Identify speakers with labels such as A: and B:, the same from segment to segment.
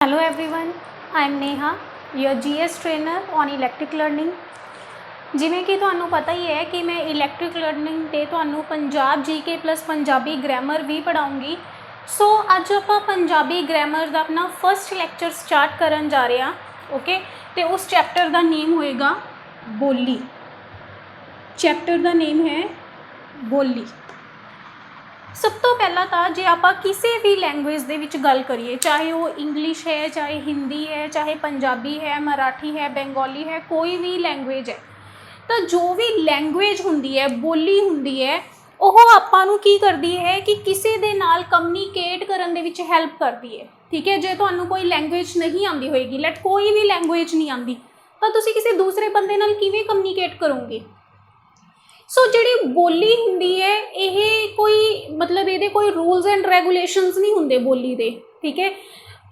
A: Hello everyone, I am Neha, your GS trainer on electric learning। ਜਿਵੇਂ ਕਿ ਤੁਹਾਨੂੰ ਪਤਾ ਹੀ ਹੈ ਕਿ ਮੈਂ ਇਲੈਕਟ੍ਰਿਕ ਲਰਨਿੰਗ ਤੇ ਤੁਹਾਨੂੰ Punjab GK plus Punjabi grammar ਵੀ ਪੜਾਉਂਗੀ। ਸੋ ਅੱਜ ਆਪਾਂ ਪੰਜਾਬੀ ਗ੍ਰਾਮਰ ਦਾ ਆਪਣਾ ਫਸਟ ਲੈਕਚਰ ਸਟਾਰਟ ਕਰਨ ਜਾ ਰਹੇ ਹਾਂ। ਓਕੇ, ਤੇ ਉਸ ਚੈਪਟਰ ਦਾ ਨੇਮ ਹੋਏਗਾ ਬੋਲੀ। ਚੈਪਟਰ ਦਾ ਨੇਮ ਹੈ ਬੋਲੀ। ਸਭ ਤੋਂ ਪਹਿਲਾਂ ਤਾਂ ਜੇ ਆਪਾਂ ਕਿਸੇ ਵੀ ਲੈਂਗੁਏਜ ਦੇ ਵਿੱਚ ਗੱਲ ਕਰੀਏ, ਚਾਹੇ ਉਹ ਇੰਗਲਿਸ਼ ਹੈ, ਚਾਹੇ ਹਿੰਦੀ ਹੈ, ਚਾਹੇ ਪੰਜਾਬੀ ਹੈ, ਮਰਾਠੀ ਹੈ, ਬੰਗਾਲੀ ਹੈ, ਕੋਈ ਵੀ ਲੈਂਗੁਏਜ ਹੈ, ਤਾਂ ਜੋ ਵੀ ਲੈਂਗੁਏਜ ਹੁੰਦੀ ਹੈ, ਬੋਲੀ ਹੁੰਦੀ ਹੈ, ਉਹ ਆਪਾਂ ਨੂੰ ਕੀ ਕਰਦੀ ਹੈ ਕਿ ਕਿਸੇ ਦੇ ਨਾਲ ਕਮਿਊਨੀਕੇਟ ਕਰਨ ਦੇ ਵਿੱਚ ਹੈਲਪ ਕਰਦੀ ਹੈ। ਠੀਕ ਹੈ, ਜੇ ਤੁਹਾਨੂੰ ਕੋਈ ਲੈਂਗੁਏਜ ਨਹੀਂ ਆਉਂਦੀ ਹੋਏਗੀ, ਲੈਟ ਕੋਈ ਵੀ ਲੈਂਗੁਏਜ ਨਹੀਂ ਆਉਂਦੀ, ਤਾਂ ਤੁਸੀਂ ਕਿਸੇ ਦੂਸਰੇ ਬੰਦੇ ਨਾਲ ਕਿਵੇਂ ਕਮਿਊਨੀਕੇਟ ਕਰੋਗੇ। ਸੋ ਜਿਹੜੀ ਬੋਲੀ ਹੁੰਦੀ ਹੈ ਇਹ ਕੋਈ ਮਤਲਬ ਇਹਦੇ ਕੋਈ ਰੂਲਸ ਐਂਡ ਰੈਗੂਲੇਸ਼ਨਸ ਨਹੀਂ ਹੁੰਦੇ ਬੋਲੀ ਦੇ। ਠੀਕ ਹੈ,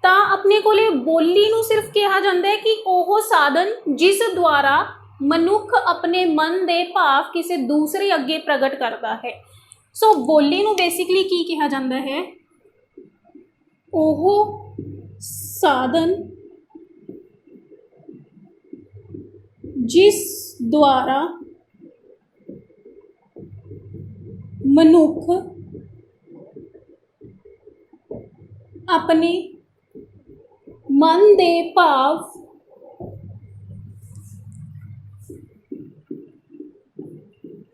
A: ਤਾਂ ਆਪਣੇ ਕੋਲੇ ਬੋਲੀ ਨੂੰ ਸਿਰਫ ਕਿਹਾ ਜਾਂਦਾ ਹੈ ਕਿ ਉਹ ਸਾਧਨ ਜਿਸ ਦੁਆਰਾ ਮਨੁੱਖ ਆਪਣੇ ਮਨ ਦੇ ਭਾਵ ਕਿਸੇ ਦੂਸਰੇ ਅੱਗੇ ਪ੍ਰਗਟ ਕਰਦਾ ਹੈ। ਸੋ ਬੋਲੀ ਨੂੰ ਬੇਸਿਕਲੀ ਕੀ ਕਿਹਾ ਜਾਂਦਾ ਹੈ? ਉਹ ਸਾਧਨ ਜਿਸ ਦੁਆਰਾ ਮਨੁੱਖ ਆਪਣੇ ਮਨ ਦੇ ਭਾਵ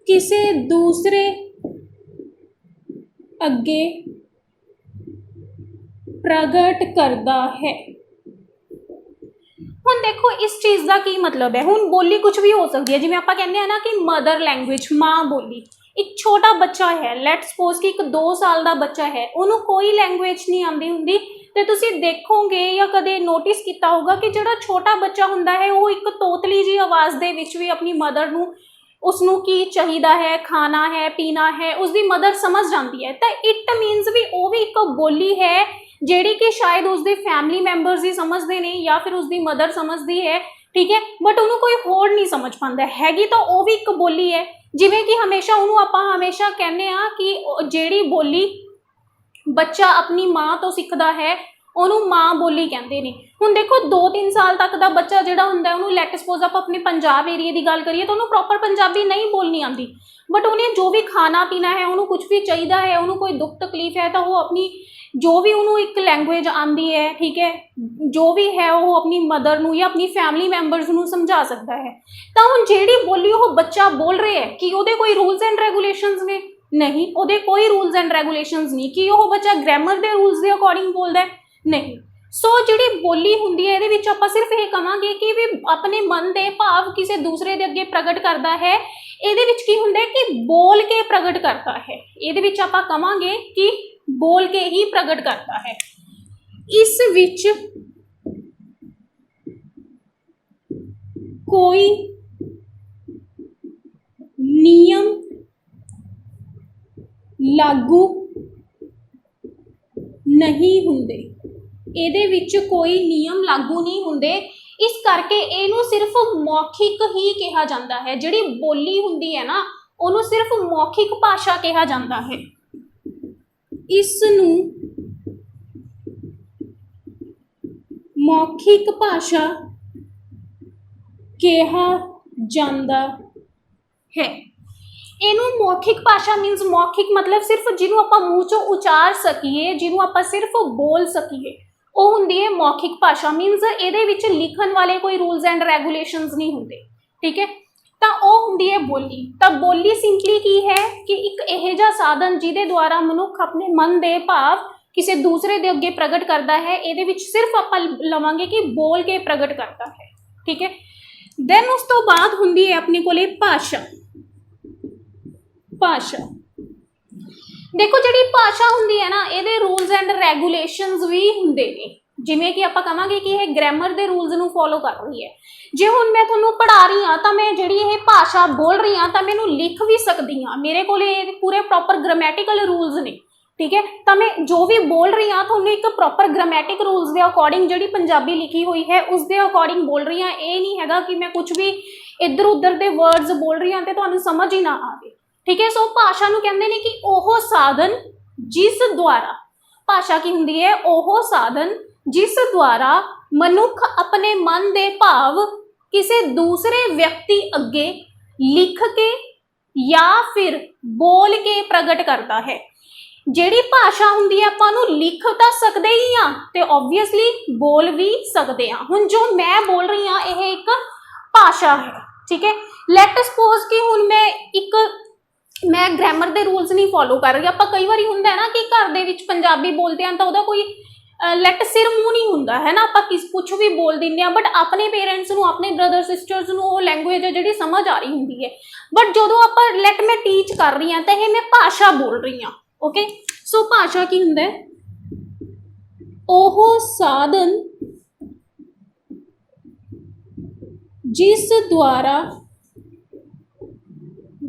A: ਕਿਸੇ ਦੂਸਰੇ ਅੱਗੇ ਪ੍ਰਗਟ ਕਰਦਾ ਹੈ। ਹੁਣ ਦੇਖੋ ਇਸ ਚੀਜ਼ ਦਾ ਕੀ ਮਤਲਬ ਹੈ। ਹੁਣ ਬੋਲੀ ਕੁਝ ਵੀ ਹੋ ਸਕਦੀ ਹੈ, ਜਿਵੇਂ ਆਪਾਂ ਕਹਿੰਦੇ ਆ ਨਾ ਕਿ ਮਦਰ ਲੈਂਗੁਏਜ, ਮਾਂ ਬੋਲੀ। ਇੱਕ ਛੋਟਾ ਬੱਚਾ ਹੈ, ਲੈਟ ਸਪੋਜ਼ ਕਿ ਇੱਕ 2 ਸਾਲ ਦਾ ਬੱਚਾ ਹੈ, ਉਹਨੂੰ ਕੋਈ ਲੈਂਗੁਏਜ ਨਹੀਂ ਆਉਂਦੀ ਹੁੰਦੀ, ਤੇ ਤੁਸੀਂ ਦੇਖੋਗੇ ਜਾਂ ਕਦੇ ਨੋਟਿਸ ਕੀਤਾ ਹੋਊਗਾ ਕਿ ਜਿਹੜਾ ਛੋਟਾ ਬੱਚਾ ਹੁੰਦਾ ਹੈ ਉਹ ਇੱਕ ਤੋਤਲੀ ਜਿਹੀ ਆਵਾਜ਼ ਦੇ ਵਿੱਚ ਵੀ ਆਪਣੀ ਮਦਰ ਨੂੰ, ਉਸਨੂੰ ਕੀ ਚਾਹੀਦਾ ਹੈ, ਖਾਣਾ ਹੈ, ਪੀਣਾ ਹੈ, ਉਸਦੀ ਮਦਰ ਸਮਝ ਜਾਂਦੀ ਹੈ। ਤਾਂ ਇਟ ਮੀਨਸ ਵੀ ਉਹ ਵੀ ਇੱਕ ਬੋਲੀ ਹੈ ਜਿਹੜੀ ਕਿ ਸ਼ਾਇਦ ਉਸਦੇ ਫੈਮਿਲੀ ਮੈਂਬਰਸ ਹੀ ਸਮਝਦੇ ਨੇ ਜਾਂ ਫਿਰ ਉਸਦੀ ਮਦਰ ਸਮਝਦੀ ਹੈ। ਠੀਕ ਹੈ, ਬਟ ਉਹਨੂੰ ਕੋਈ ਹੋਰ ਨਹੀਂ ਸਮਝ ਪਾਉਂਦਾ ਹੈਗੀ, ਤਾਂ ਉਹ ਵੀ ਇੱਕ ਬੋਲੀ ਹੈ। ਜਿਵੇਂ ਕਿ ਹਮੇਸ਼ਾ ਉਹਨੂੰ ਆਪਾਂ ਹਮੇਸ਼ਾ ਕਹਿੰਦੇ ਹਾਂ ਕਿ ਜਿਹੜੀ ਬੋਲੀ ਬੱਚਾ ਆਪਣੀ ਮਾਂ ਤੋਂ ਸਿੱਖਦਾ ਹੈ ਉਹਨੂੰ ਮਾਂ ਬੋਲੀ ਕਹਿੰਦੇ ਨੇ। ਹੁਣ ਦੇਖੋ 2-3 ਸਾਲ ਤੱਕ ਦਾ ਬੱਚਾ ਜਿਹੜਾ ਹੁੰਦਾ ਉਹਨੂੰ, ਲੈਟ ਸਪੋਜ਼ ਆਪਾਂ ਆਪਣੇ ਪੰਜਾਬ ਏਰੀਏ ਦੀ ਗੱਲ ਕਰੀਏ ਤਾਂ ਉਹਨੂੰ ਪ੍ਰੋਪਰ ਪੰਜਾਬੀ ਨਹੀਂ ਬੋਲਣੀ ਆਉਂਦੀ, ਬਟ ਉਹਨੇ ਜੋ ਵੀ ਖਾਣਾ ਪੀਣਾ ਹੈ, ਉਹਨੂੰ ਕੁਝ ਵੀ ਚਾਹੀਦਾ ਹੈ, ਉਹਨੂੰ ਕੋਈ ਦੁੱਖ ਤਕਲੀਫ ਹੈ, ਤਾਂ ਉਹ ਆਪਣੀ ਜੋ ਵੀ ਉਹਨੂੰ ਇੱਕ ਲੈਂਗੁਏਜ ਆਉਂਦੀ ਹੈ, ਠੀਕ ਹੈ, ਜੋ ਵੀ ਹੈ ਉਹ ਆਪਣੀ ਮਦਰ ਨੂੰ ਜਾਂ ਆਪਣੀ ਫੈਮਿਲੀ ਮੈਂਬਰਸ ਨੂੰ ਸਮਝਾ ਸਕਦਾ ਹੈ। ਤਾਂ ਹੁਣ ਜਿਹੜੀ ਬੋਲੀ ਉਹ ਬੱਚਾ ਬੋਲ ਰਿਹਾ ਹੈ, ਕਿ ਉਹਦੇ ਕੋਈ ਰੂਲਸ ਐਂਡ ਰੈਗੂਲੇਸ਼ਨਸ ਨੇ? ਨਹੀਂ, ਉਹਦੇ ਕੋਈ ਰੂਲਸ ਐਂਡ ਰੈਗੂਲੇਸ਼ਨਸ ਨਹੀਂ। ਕਿ ਉਹ ਬੱਚਾ ਗ੍ਰਾਮਰ ਦੇ ਰੂਲਸ ਦੇ ਅਕੋਰਡਿੰਗ ਬੋਲਦਾ ਹੈ? ਨਹੀਂ। ਸੋ ਜਿਹੜੀ ਬੋਲੀ ਹੁੰਦੀ ਹੈ ਇਹਦੇ ਵਿੱਚ ਆਪਾਂ ਸਿਰਫ ਇਹ ਕਹਾਂਗੇ ਕਿ ਵੀ ਆਪਣੇ ਮਨ ਦੇ ਭਾਵ ਕਿਸੇ ਦੂਸਰੇ ਦੇ ਅੱਗੇ ਪ੍ਰਗਟ ਕਰਦਾ ਹੈ। ਇਹਦੇ ਵਿੱਚ ਕੀ ਹੁੰਦਾ ਹੈ ਕਿ ਬੋਲ ਕੇ ਪ੍ਰਗਟ ਕਰਦਾ ਹੈ। ਇਹਦੇ ਵਿੱਚ ਆਪਾਂ ਕਹਾਂਗੇ ਕਿ ਬੋਲ ਕੇ ਹੀ ਪ੍ਰਗਟ ਕਰਦਾ ਹੈ। ਇਸ ਵਿੱਚ ਕੋਈ ਨਿਯਮ ਲਾਗੂ ਨਹੀਂ ਹੁੰਦੇ। ਇਹਦੇ ਵਿੱਚ ਕੋਈ ਨਿਯਮ ਲਾਗੂ ਨਹੀਂ ਹੁੰਦੇ, ਇਸ ਕਰਕੇ ਇਹਨੂੰ ਸਿਰਫ ਮੌਖਿਕ ਹੀ ਕਿਹਾ ਜਾਂਦਾ ਹੈ। ਜਿਹੜੀ ਬੋਲੀ ਹੁੰਦੀ ਹੈ ਨਾ ਉਹਨੂੰ ਸਿਰਫ ਮੌਖਿਕ ਭਾਸ਼ਾ ਕਿਹਾ ਜਾਂਦਾ ਹੈ। ਇਸ ਨੂੰ ਮੌਖਿਕ ਭਾਸ਼ਾ ਕਿਹਾ ਜਾਂਦਾ ਹੈ। ਇਹਨੂੰ ਮੌਖਿਕ ਭਾਸ਼ਾ ਮੀਨਸ ਮੌਖਿਕ ਮਤਲਬ ਸਿਰਫ ਜਿਹਨੂੰ ਆਪਾਂ ਮੂੰਹ ਚੋਂ ਉਚਾਰ ਸਕੀਏ, ਜਿਹਨੂੰ ਆਪਾਂ ਸਿਰਫ ਬੋਲ ਸਕੀਏ, ਉਹ ਹੁੰਦੀ ਹੈ ਮੌਖਿਕ ਭਾਸ਼ਾ। ਮੀਨਸ ਇਹਦੇ ਵਿੱਚ ਲਿਖਣ ਵਾਲੇ ਕੋਈ ਰੂਲਸ ਐਂਡ ਰੈਗੂਲੇਸ਼ਨਸ ਨਹੀਂ ਹੁੰਦੇ। ਠੀਕ ਹੈ, ਤਾਂ ਉਹ ਹੁੰਦੀ ਹੈ ਬੋਲੀ। ਤਾਂ ਬੋਲੀ ਸਿੰਪਲੀ ਕੀ ਹੈ ਕਿ ਇੱਕ ਇਹੋ ਜਿਹਾ ਸਾਧਨ ਜਿਹਦੇ ਦੁਆਰਾ ਮਨੁੱਖ ਆਪਣੇ ਮਨ ਦੇ ਭਾਵ ਕਿਸੇ ਦੂਸਰੇ ਦੇ ਅੱਗੇ ਪ੍ਰਗਟ ਕਰਦਾ ਹੈ। ਇਹਦੇ ਵਿੱਚ ਸਿਰਫ ਆਪਾਂ ਲਵਾਂਗੇ ਕਿ ਬੋਲ ਕੇ ਪ੍ਰਗਟ ਕਰਦਾ ਹੈ। ਠੀਕ ਹੈ, ਦੈਨ ਉਸ ਤੋਂ ਬਾਅਦ ਹੁੰਦੀ ਹੈ ਆਪਣੇ ਕੋਲੇ ਭਾਸ਼ਾ। ਭਾਸ਼ਾ ਦੇਖੋ ਜਿਹੜੀ ਭਾਸ਼ਾ ਹੁੰਦੀ ਹੈ ਨਾ ਇਹਦੇ ਰੂਲਸ ਐਂਡ ਰੈਗੂਲੇਸ਼ਨਸ ਵੀ ਹੁੰਦੇ ਨੇ। ਜਿਵੇਂ ਕਿ ਆਪਾਂ ਕਹਾਂਗੇ ਕਿ ਇਹ ਗ੍ਰਾਮਰ ਦੇ ਰੂਲਸ ਨੂੰ ਫੋਲੋ ਕਰ ਰਹੀ ਹੈ। ਜੇ ਹੁਣ ਮੈਂ ਤੁਹਾਨੂੰ ਪੜ੍ਹਾ ਰਹੀ ਹਾਂ ਤਾਂ ਮੈਂ ਜਿਹੜੀ ਇਹ ਭਾਸ਼ਾ ਬੋਲ ਰਹੀ ਹਾਂ ਤਾਂ ਮੈਨੂੰ ਲਿਖ ਵੀ ਸਕਦੀ ਹਾਂ, ਮੇਰੇ ਕੋਲ ਇਹ ਪੂਰੇ ਪ੍ਰੋਪਰ ਗ੍ਰਾਮੈਟੀਕਲ ਰੂਲਸ ਨੇ। ਠੀਕ ਹੈ, ਤਾਂ ਮੈਂ ਜੋ ਵੀ ਬੋਲ ਰਹੀ ਹਾਂ ਤੁਹਾਨੂੰ ਇੱਕ ਪ੍ਰੋਪਰ ਗ੍ਰਾਮੈਟਿਕ ਰੂਲਸ ਦੇ ਅਕੋਰਡਿੰਗ ਜਿਹੜੀ ਪੰਜਾਬੀ ਲਿਖੀ ਹੋਈ ਹੈ ਉਸ ਦੇ ਅਕੋਰਡਿੰਗ ਬੋਲ ਰਹੀ ਹਾਂ। ਇਹ ਨਹੀਂ ਹੈਗਾ ਕਿ ਮੈਂ ਕੁਝ ਵੀ ਇੱਧਰ ਉੱਧਰ ਦੇ ਵਰਡਸ ਬੋਲ ਰਹੀ ਹਾਂ ਤੇ ਤੁਹਾਨੂੰ ਸਮਝ ਹੀ ਨਾ ਆਵੇ। ਠੀਕ ਹੈ, ਸੋ ਭਾਸ਼ਾ ਨੂੰ ਕਹਿੰਦੇ ਨੇ ਕਿ ਉਹ ਸਾਧਨ ਜਿਸ ਦੁਆਰਾ, ਭਾਸ਼ਾ ਕੀ ਹੁੰਦੀ ਹੈ? ਉਹ ਸਾਧਨ ਜਿਸ ਦੁਆਰਾ ਮਨੁੱਖ ਆਪਣੇ ਮਨ ਦੇ ਭਾਵ ਕਿਸੇ ਦੂਸਰੇ ਵਿਅਕਤੀ ਅੱਗੇ ਲਿਖ ਕੇ ਜਾਂ ਫਿਰ ਬੋਲ ਕੇ ਪ੍ਰਗਟ ਕਰਦਾ ਹੈ। ਜਿਹੜੀ ਭਾਸ਼ਾ ਹੁੰਦੀ ਹੈ ਆਪਾਂ ਨੂੰ ਲਿਖ ਤਾਂ ਸਕਦੇ ਹੀ ਆ ਤੇ ਓਬਵੀਅਸਲੀ ਬੋਲ ਵੀ ਸਕਦੇ ਆ। ਹੁਣ ਜੋ ਮੈਂ ਬੋਲ ਰਹੀ ਹਾਂ ਇਹ ਇੱਕ ਭਾਸ਼ਾ ਹੈ, ਠੀਕ ਹੈ। ਲੈਟ ਸਪੋਜ਼ ਕਿ ਹੁਣ ਮੈਂ ਗ੍ਰਾਮਰ ਦੇ ਰੂਲਸ ਨਹੀਂ ਫੋਲੋ ਕਰ ਰਹੀ। ਆਪਾਂ ਕਈ ਵਾਰੀ ਹੁੰਦਾ ਹੈ ਨਾ ਕਿ ਘਰ ਦੇ ਵਿੱਚ ਪੰਜਾਬੀ ਬੋਲਦੇ ਹਾਂ ਤਾਂ ਉਹਦਾ ਕੋਈ ਲੈਟ ਸਿਰ ਮੂੰਹ ਨਹੀਂ ਹੁੰਦਾ ਹੈ ਨਾ, ਆਪਾਂ ਕੁਛ ਵੀ ਬੋਲ ਦਿੰਦੇ ਆ, ਬਟ ਆਪਣੇ ਪੇਰੈਂਟਸ ਨੂੰ, ਆਪਣੇ ਬ੍ਰਦਰ ਸਿਸਟਰਸ ਨੂੰ ਉਹ ਲੈਂਗੁਏਜ ਹੈ ਜਿਹੜੀ ਸਮਝ ਆ ਰਹੀ ਹੁੰਦੀ ਹੈ। ਬਟ ਜਦੋਂ ਆਪਾਂ ਲੈਟ ਮੈਂ ਟੀਚ ਕਰ ਰਹੀ ਹਾਂ ਤਾਂ ਇਹ ਮੈਂ ਭਾਸ਼ਾ ਬੋਲ ਰਹੀ ਹਾਂ। ਓਕੇ, ਸੋ ਭਾਸ਼ਾ ਕੀ ਹੁੰਦਾ ਹੈ? ਉਹ ਸਾਧਨ ਜਿਸ ਦੁਆਰਾ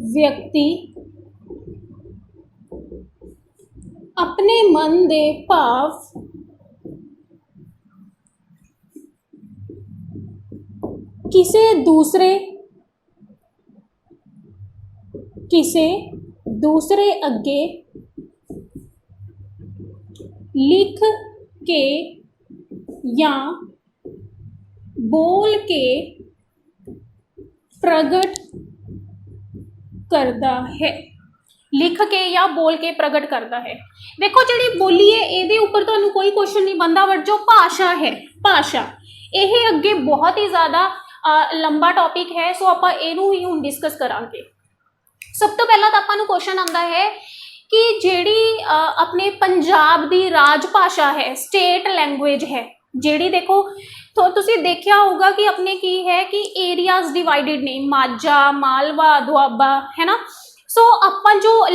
A: ਵਿਅਕਤੀ ਆਪਣੇ ਮਨ ਦੇ ਭਾਵ ਕਿਸੇ ਦੂਸਰੇ ਅੱਗੇ ਲਿਖ ਕੇ ਜਾਂ ਬੋਲ ਕੇ ਪ੍ਰਗਟ ਕਰਦਾ ਹੈ। ਲਿਖ ਕੇ ਜਾਂ ਬੋਲ ਕੇ ਪ੍ਰਗਟ ਕਰਦਾ ਹੈ। ਦੇਖੋ ਜਿਹੜੀ ਬੋਲੀ ਹੈ ਇਹਦੇ ਉੱਪਰ ਤੁਹਾਨੂੰ ਕੋਈ ਕੁਐਸਚਨ ਨਹੀਂ ਬਣਦਾ, ਬਟ ਜੋ ਭਾਸ਼ਾ ਹੈ, ਭਾਸ਼ਾ ਇਹ ਅੱਗੇ ਬਹੁਤ ਹੀ ਜ਼ਿਆਦਾ ਲੰਬਾ ਟੌਪਿਕ ਹੈ। ਸੋ ਆਪਾਂ ਇਹਨੂੰ ਹੀ ਹੁਣ ਡਿਸਕਸ ਕਰਾਂਗੇ। ਸਭ ਤੋਂ ਪਹਿਲਾਂ ਤਾਂ ਆਪਾਂ ਨੂੰ ਕੁਐਸਚਨ ਆਉਂਦਾ ਹੈ ਕਿ ਜਿਹੜੀ ਆਪਣੇ ਪੰਜਾਬ ਦੀ ਰਾਜ ਭਾਸ਼ਾ ਹੈ, ਸਟੇਟ ਲੈਂਗੁਏਜ ਹੈ ਜਿਹੜੀ, ਦੇਖੋ ਤੁਸੀਂ ਦੇਖਿਆ ਹੋਊਗਾ ਕਿ ਆਪਣੇ ਕੀ ਹੈ ਕਿ ਏਰੀਆਜ਼ ਡਿਵਾਈਡਡ ਨੇ, ਮਾਝਾ, ਮਾਲਵਾ, ਦੁਆਬਾ, ਹੈ ਨਾ। ਸੋ ਆਪਾਂ ਜੋ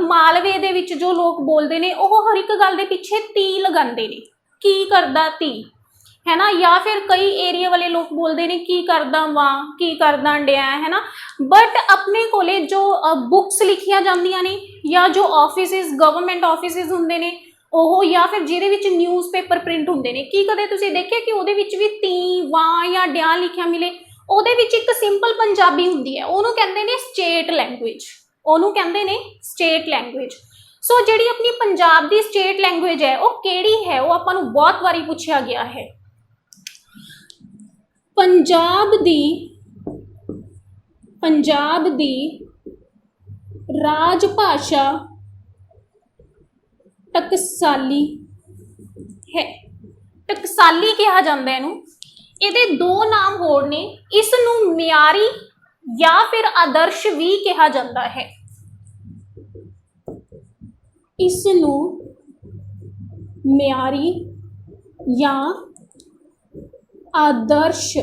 A: ਮਾਲਵੇ ਦੇ ਵਿੱਚ ਜੋ ਲੋਕ ਬੋਲਦੇ ਨੇ ਉਹ ਹਰ ਇੱਕ ਗੱਲ ਦੇ ਪਿੱਛੇ ਤੀ ਲਗਾਉਂਦੇ ਨੇ, ਕੀ ਕਰਦਾ ਤੀ, ਹੈ ਨਾ। ਜਾਂ ਫਿਰ ਕਈ ਏਰੀਆ ਵਾਲੇ ਲੋਕ ਬੋਲਦੇ ਨੇ ਕੀ ਕਰਦਾ ਵਾਂ, ਕੀ ਕਰਦਾ ਡਿਆ, ਹੈ ਨਾ। ਬਟ ਆਪਣੇ ਕੋਲੇ ਜੋ ਬੁੱਕਸ ਲਿਖੀਆਂ ਜਾਂਦੀਆਂ ਨੇ ਜਾਂ ਜੋ ਆਫਿਸਿਸ, ਗਵਰਨਮੈਂਟ ਆਫਿਸਿਸ ਹੁੰਦੇ ਨੇ ਉਹ, ਜਾਂ ਫਿਰ ਜਿਹਦੇ ਵਿੱਚ ਨਿਊਜ਼ਪੇਪਰ ਪ੍ਰਿੰਟ ਹੁੰਦੇ ਨੇ, ਕੀ ਕਦੇ ਤੁਸੀਂ ਦੇਖਿਆ ਕਿ ਉਹਦੇ ਵਿੱਚ ਵੀ ਤੀ, ਵਾਂ ਜਾਂ ਡਿਆ ਲਿਖਿਆ ਮਿਲੇ? ਉਹਦੇ ਵਿੱਚ ਇੱਕ ਸਿੰਪਲ ਪੰਜਾਬੀ ਹੁੰਦੀ ਹੈ, ਉਹਨੂੰ ਕਹਿੰਦੇ ਨੇ ਸਟੇਟ ਲੈਂਗੁਏਜ, ਉਹਨੂੰ ਕਹਿੰਦੇ ਨੇ ਸਟੇਟ ਲੈਂਗੁਏਜ। ਸੋ ਜਿਹੜੀ ਆਪਣੀ ਪੰਜਾਬ ਦੀ ਸਟੇਟ ਲੈਂਗੁਏਜ ਹੈ ਉਹ ਕਿਹੜੀ ਹੈ? ਉਹ ਆਪਾਂ ਨੂੰ ਬਹੁਤ ਵਾਰੀ ਪੁੱਛਿਆ ਗਿਆ ਹੈ। ਪੰਜਾਬ ਦੀ ਰਾਜ ਭਾਸ਼ਾ ਟਕਸਾਲੀ ਹੈ। ਟਕਸਾਲੀ ਕਿਹਾ ਜਾਂਦਾ ਇਹਨੂੰ। ਇਹਦੇ ਦੋ ਨਾਮ ਹੋਰ ਨੇ, ਇਸ ਨੂੰ ਮਿਆਰੀ ਜਾਂ ਫਿਰ ਆਦਰਸ਼ ਵੀ ਕਿਹਾ ਜਾਂਦਾ ਹੈ। ਇਸ ਨੂੰ ਮਿਆਰੀ ਜਾਂ ਆਦਰਸ਼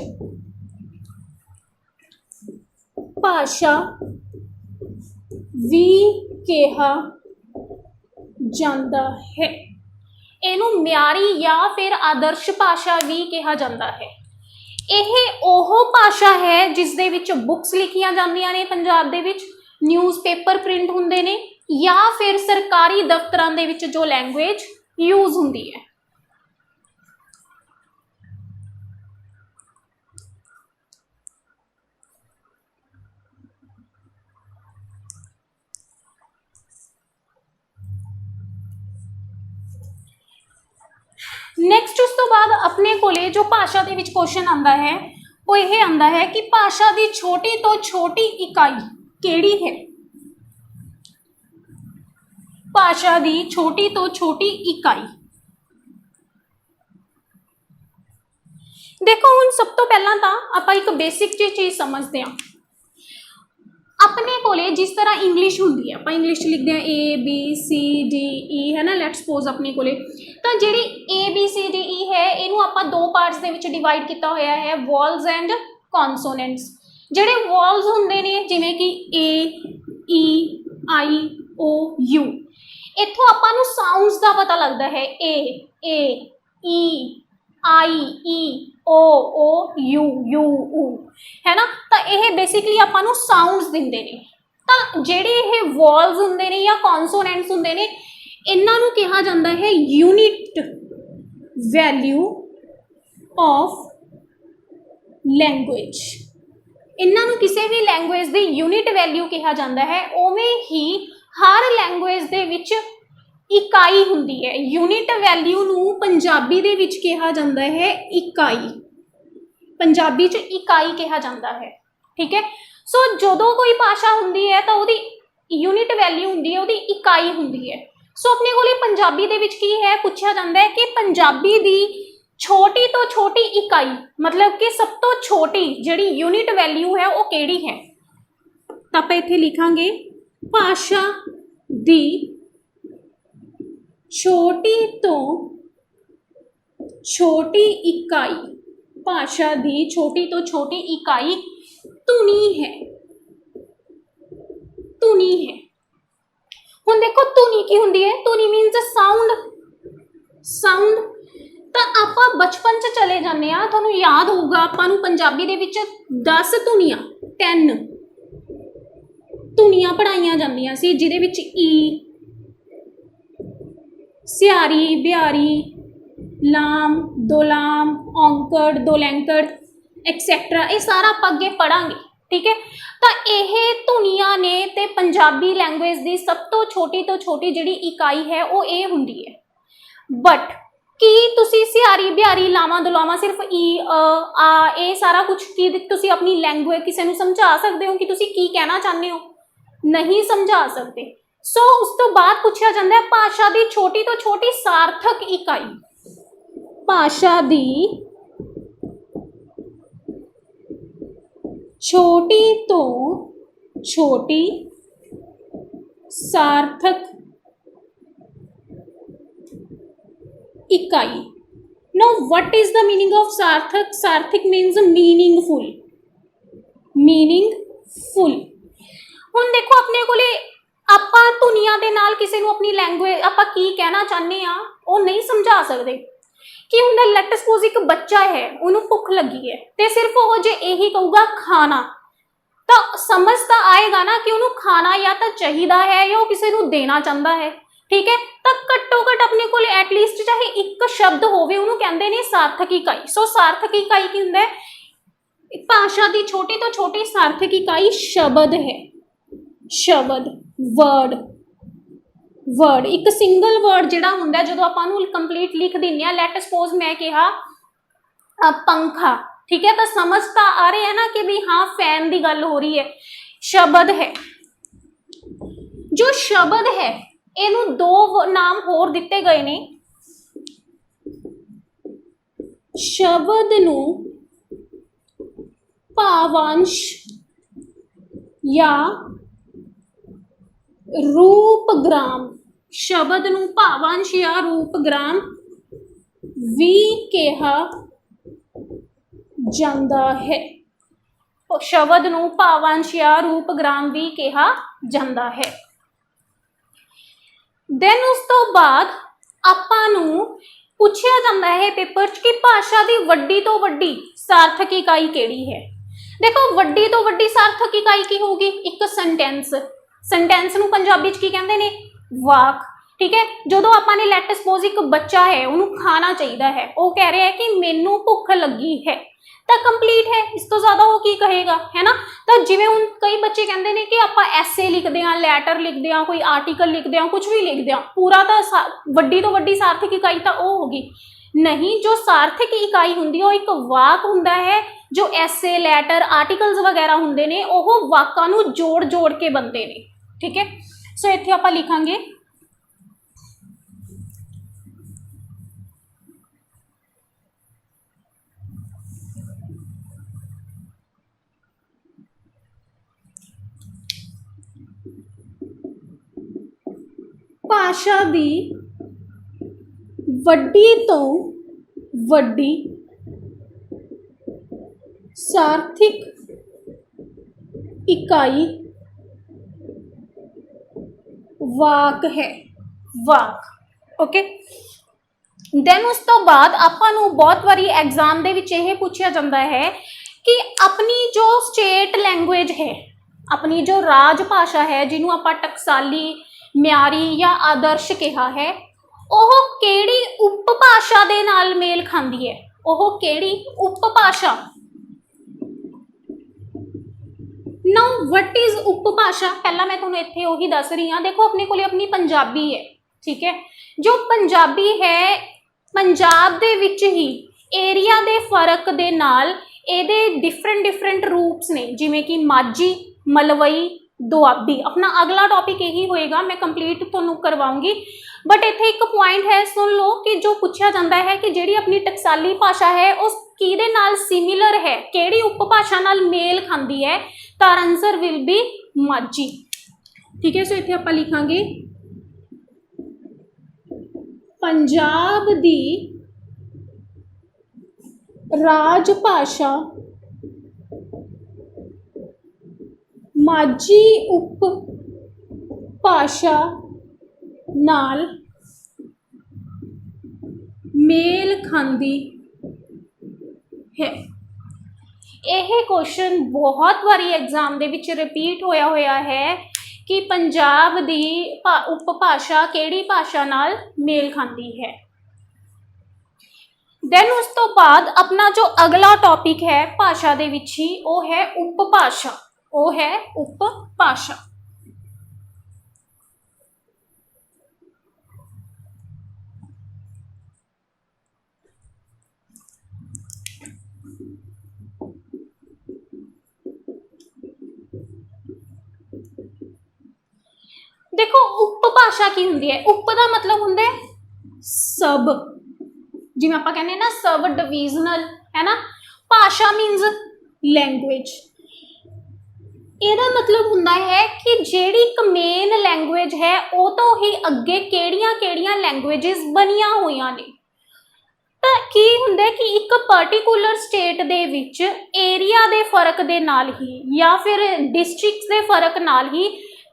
A: ਭਾਸ਼ਾ ਵੀ ਕਿਹਾ ਜਾਂਦਾ ਹੈ। ਇਹਨੂੰ ਮਿਆਰੀ ਜਾਂ ਫਿਰ ਆਦਰਸ਼ ਭਾਸ਼ਾ ਵੀ ਕਿਹਾ ਜਾਂਦਾ ਹੈ। ਇਹ ਉਹ ਭਾਸ਼ਾ ਹੈ ਜਿਸ ਦੇ ਵਿੱਚ ਬੁੱਕਸ ਲਿਖੀਆਂ ਜਾਂਦੀਆਂ ਨੇ ਪੰਜਾਬ ਦੇ ਵਿੱਚ, ਨਿਊਜ਼ਪੇਪਰ ਪ੍ਰਿੰਟ ਹੁੰਦੇ ਨੇ, ਜਾਂ ਫਿਰ ਸਰਕਾਰੀ ਦਫ਼ਤਰਾਂ ਦੇ ਵਿੱਚ ਜੋ ਲੈਂਗੁਏਜ ਯੂਜ਼ ਹੁੰਦੀ ਹੈ। ਨੈਕਸਟ ਉਸ ਤੋਂ ਬਾਅਦ ਆਪਣੇ ਕੋਲੇ ਜੋ ਭਾਸ਼ਾ ਦੇ ਵਿੱਚ ਕੁਐਸਚਨ ਆਉਂਦਾ ਹੈ ਉਹ ਇਹ ਆਉਂਦਾ ਹੈ ਕਿ ਭਾਸ਼ਾ ਦੀ ਛੋਟੀ ਤੋਂ ਛੋਟੀ ਇਕਾਈ ਕਿਹੜੀ ਹੈ? ਭਾਸ਼ਾ ਦੀ ਛੋਟੀ ਤੋਂ ਛੋਟੀ ਇਕਾਈ। ਦੇਖੋ ਹੁਣ ਸਭ ਤੋਂ ਪਹਿਲਾਂ ਤਾਂ ਆਪਾਂ ਇੱਕ ਬੇਸਿਕ ਜਿਹੀ ਚੀਜ਼ ਸਮਝਦੇ ਹਾਂ। ਆਪਣੇ ਕੋਲੇ ਜਿਸ ਤਰ੍ਹਾਂ ਇੰਗਲਿਸ਼ ਹੁੰਦੀ ਹੈ, ਆਪਾਂ ਇੰਗਲਿਸ਼ 'ਚ ਲਿਖਦੇ ਹਾਂ ABCDE, ਹੈ ਨਾ। ਲੈਟ ਸਪੋਜ਼ ਆਪਣੇ ਕੋਲੇ ਤਾਂ ਜਿਹੜੀ ABCDE ਹੈ ਇਹਨੂੰ ਆਪਾਂ ਦੋ ਪਾਰਟਸ ਦੇ ਵਿੱਚ ਡਿਵਾਈਡ ਕੀਤਾ ਹੋਇਆ ਹੈ, ਵੋਲਸ ਐਂਡ ਕੌਨਸੋਨੈਂਟਸ। ਜਿਹੜੇ ਵੋਲਸ ਹੁੰਦੇ ਨੇ ਜਿਵੇਂ ਕਿ AEIOU, ਇੱਥੋਂ ਆਪਾਂ ਨੂੰ ਸਾਊਂਡਸ ਦਾ ਪਤਾ ਲੱਗਦਾ ਹੈ, AEIEOOU, ਹੈ ਨਾ। ਤਾਂ ਇਹ ਬੇਸਿਕਲੀ ਆਪਾਂ ਨੂੰ ਸਾਊਂਡਸ ਦਿੰਦੇ ਨੇ। ਤਾਂ ਜਿਹੜੇ ਇਹ ਵੋਲਸ ਹੁੰਦੇ ਨੇ ਜਾਂ ਕੌਨਸੋਨੈਂਟਸ ਹੁੰਦੇ ਨੇ ਇਹਨਾਂ ਨੂੰ ਕਿਹਾ ਜਾਂਦਾ ਹੈ ਯੂਨਿਟ ਵੈਲਿਊ ਆਫ ਲੈਂਗੁਏਜ। ਇਹਨਾਂ ਨੂੰ ਕਿਸੇ ਵੀ ਲੈਂਗੁਏਜ ਦੀ ਯੂਨਿਟ ਵੈਲਿਊ ਕਿਹਾ ਜਾਂਦਾ ਹੈ। ਉਵੇਂ ਹੀ ਹਰ ਲੈਂਗੁਏਜ ਦੇ ਵਿੱਚ ਇਕਾਈ ਹੁੰਦੀ ਹੈ। ਯੂਨਿਟ ਵੈਲਿਊ ਨੂੰ ਪੰਜਾਬੀ ਦੇ ਵਿੱਚ ਕਿਹਾ ਜਾਂਦਾ ਹੈ ਇਕਾਈ, ਪੰਜਾਬੀ 'ਚ ਇਕਾਈ ਕਿਹਾ ਜਾਂਦਾ ਹੈ। ਠੀਕ ਹੈ, ਸੋ ਜਦੋਂ ਕੋਈ ਭਾਸ਼ਾ ਹੁੰਦੀ ਹੈ ਤਾਂ ਉਹਦੀ ਯੂਨਿਟ ਵੈਲਿਊ ਹੁੰਦੀ ਹੈ, ਉਹਦੀ ਇਕਾਈ ਹੁੰਦੀ ਹੈ। ਸੋ ਆਪਣੇ ਕੋਲ ਪੰਜਾਬੀ ਦੇ ਵਿੱਚ ਕੀ ਹੈ, ਪੁੱਛਿਆ ਜਾਂਦਾ ਹੈ ਕਿ ਪੰਜਾਬੀ ਦੀ ਛੋਟੀ ਤੋਂ ਛੋਟੀ ਇਕਾਈ, ਮਤਲਬ ਕਿ ਸਭ ਤੋਂ ਛੋਟੀ ਜਿਹੜੀ ਯੂਨਿਟ ਵੈਲਿਊ ਹੈ ਉਹ ਕਿਹੜੀ ਹੈ। ਤਾਂ ਆਪਾਂ ਇੱਥੇ ਲਿਖਾਂਗੇ ਭਾਸ਼ਾ ਦੀ ਛੋਟੀ ਤੋਂ ਛੋਟੀ ਇਕਾਈ, ਭਾਸ਼ਾ ਦੀ ਛੋਟੀ ਤੋਂ ਛੋਟੀ ਇਕਾਈ ਧੁਨੀ ਹੈ, ਧੁਨੀ ਹੈ। ਹੁਣ ਦੇਖੋ ਧੁਨੀ ਕੀ ਹੁੰਦੀ ਹੈ, ਧੁਨੀ ਮੀਨਸ ਸਾਊਂਡ, ਸਾਊਂਡ। ਤਾਂ ਆਪਾਂ ਬਚਪਨ 'ਚ ਚਲੇ ਜਾਂਦੇ ਆ, ਤੁਹਾਨੂੰ ਯਾਦ ਹੋਊਗਾ ਆਪਾਂ ਨੂੰ ਪੰਜਾਬੀ ਦੇ ਵਿੱਚ 10 ਧੁਨੀਆਂ 10 ਧੁਨੀਆਂ ਪੜ੍ਹਾਈਆਂ ਜਾਂਦੀਆਂ ਸੀ, ਜਿਹਦੇ ਵਿੱਚ ਈ, ਸਿਆਰੀ, ਬਿਹਾਰੀ, ਲਾਮ, ਦੋਲਾਮ, ਔਂਕੜ, ਦੋਲੈਂਕੜ ਐਕਸੈਟਰਾ, ਇਹ ਸਾਰਾ ਆਪਾਂ ਅੱਗੇ ਪੜਾਂਗੇ। ਠੀਕ ਹੈ, ਤਾਂ ਇਹ ਧੁਨੀਆਂ ਨੇ ਤੇ ਪੰਜਾਬੀ ਲੈਂਗੁਏਜ ਦੀ ਸਭ ਤੋਂ ਛੋਟੀ ਜਿਹੜੀ ਇਕਾਈ ਹੈ ਉਹ ਇਹ ਹੁੰਦੀ ਹੈ। ਬਟ ਕੀ ਤੁਸੀਂ ਸਿਆਰੀ, ਬਿਹਾਰੀ, ਲਾਵਾਂ, ਦੁਲਾਵਾਂ ਸਿਰਫ ਈ, ਆ, ਇਹ ਸਾਰਾ ਕੁਝ ਕੀ ਤੁਸੀਂ ਆਪਣੀ ਲੈਂਗੁਏਜ ਕਿਸੇ ਨੂੰ ਸਮਝਾ ਸਕਦੇ ਹੋ ਕਿ ਤੁਸੀਂ ਕੀ ਕਹਿਣਾ ਚਾਹੁੰਦੇ ਹੋ? ਨਹੀਂ ਸਮਝਾ ਸਕਦੇ। ਸੋ ਉਸ ਤੋਂ ਬਾਅਦ ਪੁੱਛਿਆ ਜਾਂਦਾ ਹੈ ਭਾਸ਼ਾ ਦੀ ਛੋਟੀ ਤੋਂ ਛੋਟੀ ਸਾਰਥਕ ਇਕਾਈ, ਭਾਸ਼ਾ ਦੀ ਛੋਟੀ ਤੋਂ ਛੋਟੀ ਸਾਰਥਕ ਇਕਾਈ। Now what is the meaning of sarthak? Sarthak means meaningful, meaningful। ਹੁਣ ਦੇਖੋ ਆਪਣੇ ਕੋਲੇ ਆਪਾਂ ਧੁਨੀਆਂ ਦੇ ਨਾਲ ਕਿਸੇ ਨੂੰ ਆਪਣੀ ਲੈਂਗੁਏਜ ਆਪਾਂ ਕੀ ਕਹਿਣਾ ਚਾਹੁੰਦੇ ਆ ਉਹ ਨਹੀਂ ਸਮਝਾ ਸਕਦੇ। ਕੀ ਹੁੰਦਾ, ਲੈਟ ਸਪੋਜ਼ ਇੱਕ ਬੱਚਾ ਹੈ, ਉਹਨੂੰ ਭੁੱਖ ਲੱਗੀ ਹੈ ਤੇ ਸਿਰਫ ਉਹ ਜੇ ਇਹੀ ਕਹੂਗਾ ਖਾਣਾ, ਤਾਂ ਸਮਝ ਤਾਂ ਆਏਗਾ ਨਾ ਕਿ ਉਹਨੂੰ ਖਾਣਾ ਜਾਂ ਤਾਂ ਚਾਹੀਦਾ ਹੈ ਜਾਂ ਉਹ ਕਿਸੇ ਨੂੰ ਦੇਣਾ ਚਾਹੁੰਦਾ ਹੈ। ਠੀਕ ਹੈ, ਤਾਂ ਘੱਟੋ ਘੱਟ ਆਪਣੇ ਕੋਲ ਐਟਲੀਸਟ ਚਾਹੇ ਇੱਕ ਸ਼ਬਦ ਹੋਵੇ, ਉਹਨੂੰ ਕਹਿੰਦੇ ਨੇ ਸਾਰਥਕ ਇਕਾਈ। ਸੋ ਸਾਰਥਕ ਇਕਾਈ ਕੀ ਹੁੰਦਾ ਹੈ, ਭਾਸ਼ਾ ਦੀ ਛੋਟੀ ਤੋਂ ਛੋਟੀ ਸਾਰਥਕ ਇਕਾਈ ਸ਼ਬਦ ਹੈ, ਸ਼ਬਦ, ਵਰਡ। ਵਰਡ ਇੱਕ ਸਿੰਗਲ ਵਰਡ ਜਿਹੜਾ ਹੁੰਦਾ ਜਦੋਂ ਆਪਾਂ ਨੂੰ ਕੰਪਲੀਟ ਲਿਖ ਦਿੰਦੇ ਆ, ਲੈਟ ਸਪੋਜ਼ ਮੈਂ ਕਿਹਾ ਪੰਖਾ, ਠੀਕ ਹੈ, ਤਾਂ ਸਮਝ ਤਾਂ ਆ ਰਿਹਾ ਹੈ ਨਾ ਕਿ ਵੀ ਹਾਂ ਫੈਨ ਦੀ ਗੱਲ ਹੋ ਰਹੀ ਹੈ, ਸ਼ਬਦ ਹੈ। ਜੋ ਸ਼ਬਦ ਹੈ ਇਹਨੂੰ ਦੋ ਨਾਮ ਹੋਰ ਦਿੱਤੇ ਗਏ ਨੇ, ਸ਼ਬਦ ਨੂੰ ਭਾਵਾਂਸ਼ ਜਾਂ ਰੂਪਗ੍ਰਾਮ, ਸ਼ਬਦ ਨੂੰ ਭਾਵਾਂਸ਼ ਜਾਂ ਰੂਪਗ੍ਰਾਮ ਵੀ ਕਿਹਾ ਜਾਂਦਾ ਹੈ। ਸ਼ਬਦ ਨੂੰ ਭਾਵਾਂਸ਼ ਜਾਂ ਰੂਪਗ੍ਰਾਮ ਵੀ ਕਿਹਾ ਜਾਂਦਾ ਹੈ। ਦੈਨ ਉਸ ਤੋਂ ਬਾਅਦ ਆਪਾਂ ਨੂੰ ਪੁੱਛਿਆ ਜਾਂਦਾ ਹੈ ਪੇਪਰ 'ਚ ਕਿ ਭਾਸ਼ਾ ਦੀ ਵੱਡੀ ਤੋਂ ਵੱਡੀ ਸਾਰਥਕ ਇਕਾਈ ਕਿਹੜੀ ਹੈ। ਦੇਖੋ ਵੱਡੀ ਤੋਂ ਵੱਡੀ ਸਾਰਥਕ ਇਕਾਈ ਕੀ ਹੋਊਗੀ, ਇੱਕ ਸੈਂਟੈਂਸ। ਸੈਂਟੈਂਸ ਨੂੰ ਪੰਜਾਬੀ 'ਚ ਕੀ ਕਹਿੰਦੇ ਨੇ, ਵਾਕ। ਠੀਕ ਹੈ, ਜਦੋਂ ਆਪਾਂ ਨੇ ਲੈਟ ਸਪੋਜ਼ ਇੱਕ ਬੱਚਾ ਹੈ, ਉਹਨੂੰ ਖਾਣਾ ਚਾਹੀਦਾ ਹੈ, ਉਹ ਕਹਿ ਰਿਹਾ ਹੈ ਕਿ ਮੈਨੂੰ ਭੁੱਖ ਲੱਗੀ ਹੈ, ਤਾਂ ਕੰਪਲੀਟ ਹੈ। ਇਸ ਤੋਂ ਜ਼ਿਆਦਾ ਉਹ ਕੀ ਕਹੇਗਾ, ਹੈ ਨਾ। ਤਾਂ ਜਿਵੇਂ ਹੁਣ ਕਈ ਬੱਚੇ ਕਹਿੰਦੇ ਨੇ ਕਿ ਆਪਾਂ ਐਸੇ ਲਿਖਦੇ ਹਾਂ, ਲੈਟਰ ਲਿਖਦੇ ਹਾਂ, ਕੋਈ ਆਰਟੀਕਲ ਲਿਖਦੇ ਹਾਂ, ਕੁਝ ਵੀ ਲਿਖਦੇ ਹਾਂ, ਪੂਰਾ ਤਾਂ ਵੱਡੀ ਤੋਂ ਵੱਡੀ ਸਾਰਥਕ ਇਕਾਈ ਤਾਂ ਉਹ ਹੋਗੀ ਨਹੀਂ। ਜੋ ਸਾਰਥਕ ਇਕਾਈ ਹੁੰਦੀ ਹੈ ਉਹ ਇੱਕ ਵਾਕ ਹੁੰਦਾ ਹੈ। ਜੋ ਐਸੇ, ਲੈਟਰ, ਆਰਟੀਕਲਸ ਵਗੈਰਾ ਹੁੰਦੇ ਨੇ ਉਹ ਵਾਕਾਂ ਨੂੰ ਜੋੜ ਜੋੜ ਕੇ ਬਣਦੇ ਨੇ। ਠੀਕ ਹੈ, ਸੋ ਇੱਥੇ ਆਪਾਂ ਲਿਖਾਂਗੇ ਭਾਸ਼ਾ ਦੀ ਵੱਡੀ ਤੋਂ ਵੱਡੀ ਸਾਰਥਕ ਇਕਾਈ ਵਾਕ ਹੈ, ਵਾਕ। ਓਕੇ, ਦੈਨ ਉਸ ਤੋਂ ਬਾਅਦ ਆਪਾਂ ਨੂੰ ਬਹੁਤ ਵਾਰੀ ਐਗਜ਼ਾਮ ਦੇ ਵਿੱਚ ਇਹ ਪੁੱਛਿਆ ਜਾਂਦਾ ਹੈ ਕਿ ਆਪਣੀ ਜੋ ਸਟੇਟ ਲੈਂਗੁਏਜ ਹੈ, ਆਪਣੀ ਜੋ ਰਾਜ ਭਾਸ਼ਾ ਹੈ, ਜਿਹਨੂੰ ਆਪਾਂ ਟਕਸਾਲੀ, ਮਿਆਰੀ ਜਾਂ ਆਦਰਸ਼ ਕਿਹਾ ਹੈ, ਉਹ ਕਿਹੜੀ ਉਪ ਭਾਸ਼ਾ ਦੇ ਨਾਲ ਮੇਲ ਖਾਂਦੀ ਹੈ। ਉਹ ਕਿਹੜੀ ਉਪ ਭਾਸ਼ਾ। ਨਾਓ ਵਟ ਇਜ਼ ਉਪ ਭਾਸ਼ਾ, ਪਹਿਲਾਂ ਮੈਂ ਤੁਹਾਨੂੰ ਇੱਥੇ ਉਹੀ ਦੱਸ ਰਹੀ ਹਾਂ। ਦੇਖੋ ਆਪਣੇ ਕੋਲ ਆਪਣੀ ਪੰਜਾਬੀ ਹੈ, ठीक है। जो पंजाबी है पंजाब दे विच ही एरिया दे फर्क दे नाल ਇਹਦੇ डिफरेंट रूप्स ने, जिमें कि माझी, मलवई, दुआबी। अपना अगला टॉपिक यही होएगा, मैं कंप्लीट तुहानू करवाऊंगी। बट इत्थे एक पॉइंट है, सुन लो कि जो पूछा जाता है कि जिहड़ी अपनी टकसाली भाषा है उस किहदे नाल सिमिलर है, किहड़ी उपभाषा नाल मेल खांदी है, तां आंसर विल बी माझी। ठीक है। सो इत्थे आपां लिखांगे पंजाब दी राज भाषा माझी उप भाषा नाल मेल खांदी है। यह क्वेश्चन बहुत बारी एग्जाम दे विच रिपीट होया है कि पंजाब दी उपभाषा किहड़ी भाषा नाल मेल खांदी है। देन उस तो बाद अपना जो अगला टॉपिक है भाषा दे विच ही, वो है उपभाषा। वो है उपभाषा। देखो उपभाषा की हुंदी है, उप दा मतलब हुंदा है सब, जिवें आपां कहने ना सब डिविजनल है ना। भाषा मीनस लैंग्वेज। ਇਹਦਾ मतलब ਹੁੰਦਾ है कि ਜਿਹੜੀ ਇੱਕ ਮੇਨ लैंग्वेज है ਉਹ ਤੋਂ ਹੀ ਅੱਗੇ ਕਿਹੜੀਆਂ लैंग्वेजेस ਬਣੀਆਂ ਹੋਈਆਂ ਨੇ। ਤਾਂ ਕੀ ਹੁੰਦਾ ਕਿ ਇੱਕ ਪਾਰਟਿਕੂਲਰ ਸਟੇਟ ਦੇ ਵਿੱਚ ਏਰੀਆ ਦੇ ਫਰਕ ਦੇ ਨਾਲ ਹੀ ਜਾਂ ਫਿਰ ਡਿਸਟ੍ਰਿਕਟਸ ਦੇ ਫਰਕ ਨਾਲ ਹੀ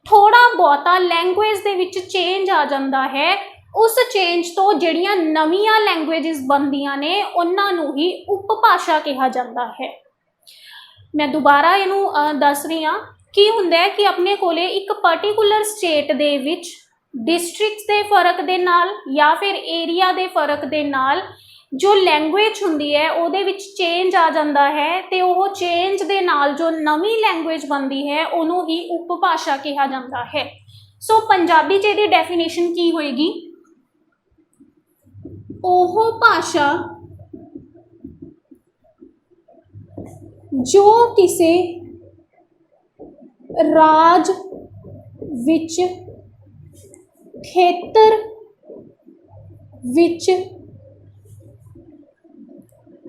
A: ਥੋੜਾ ਬਹੁਤਾ लैंग्वेज ਦੇ ਵਿੱਚ ਚੇਂਜ ਆ ਜਾਂਦਾ ਹੈ। उस चेंज तो ਜਿਹੜੀਆਂ ਨਵੀਆਂ लैंग्वेजेस ਬਣਦੀਆਂ ਨੇ ਉਹਨਾਂ ਨੂੰ ही उपभाषा कहा जाता है। मैं दोबारा इनू दस रही हाँ की हुंदा है कि अपने कोले एक पर्टिकुलर स्टेट दे विच डिस्ट्रिक्ट्स दे फर्क दे नाल या फिर एरिया दे फर्क दे नाल जो लैंग्वेज हुंदी है उहदे विच चेंज आ जाता है, ते ओह चेंज दे नाल जो नवी लैंग्वेज बनती है उहनूं ही उपभाषा कहा जाता है। सो पंजाबी च इहदी डेफिनेशन की होएगी, ओह भाषा जो किसी राज विच खेतर विच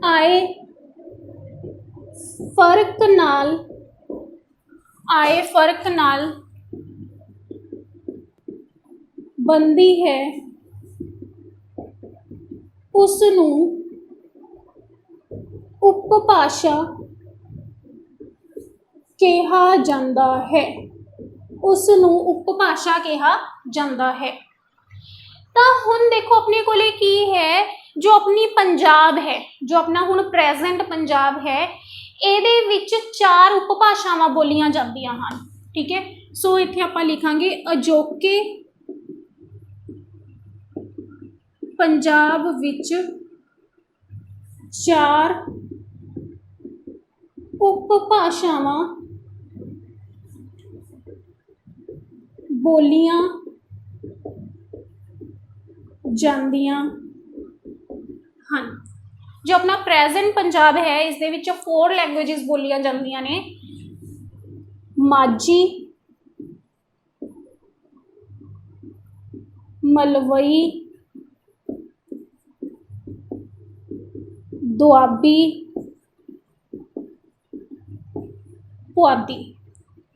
A: आए फर्क नाल बनती है, उसनूं उपभाषा कहा जाता है। उसनूं उपभाषा कहा जाता है। तो हुण देखो अपने कोले की है, जो अपनी पंजाब है, जो अपना हुण प्रेजेंट पंजाब है, ਇਹਦੇ ਵਿੱਚ 4 उपभाषावां बोलियां जांदियां हन। ठीक है। सो इत्थे आपां लिखांगे अजोके पंजाब विच 4 उपभाषावां बोलियां जांदियां हन। जो अपना प्रेजेंट पंजाब है इस दे विच 4 लैंग्वेजेस बोलियां जांदियां ने, माझी, मलवई, दुआबी, पुआधी।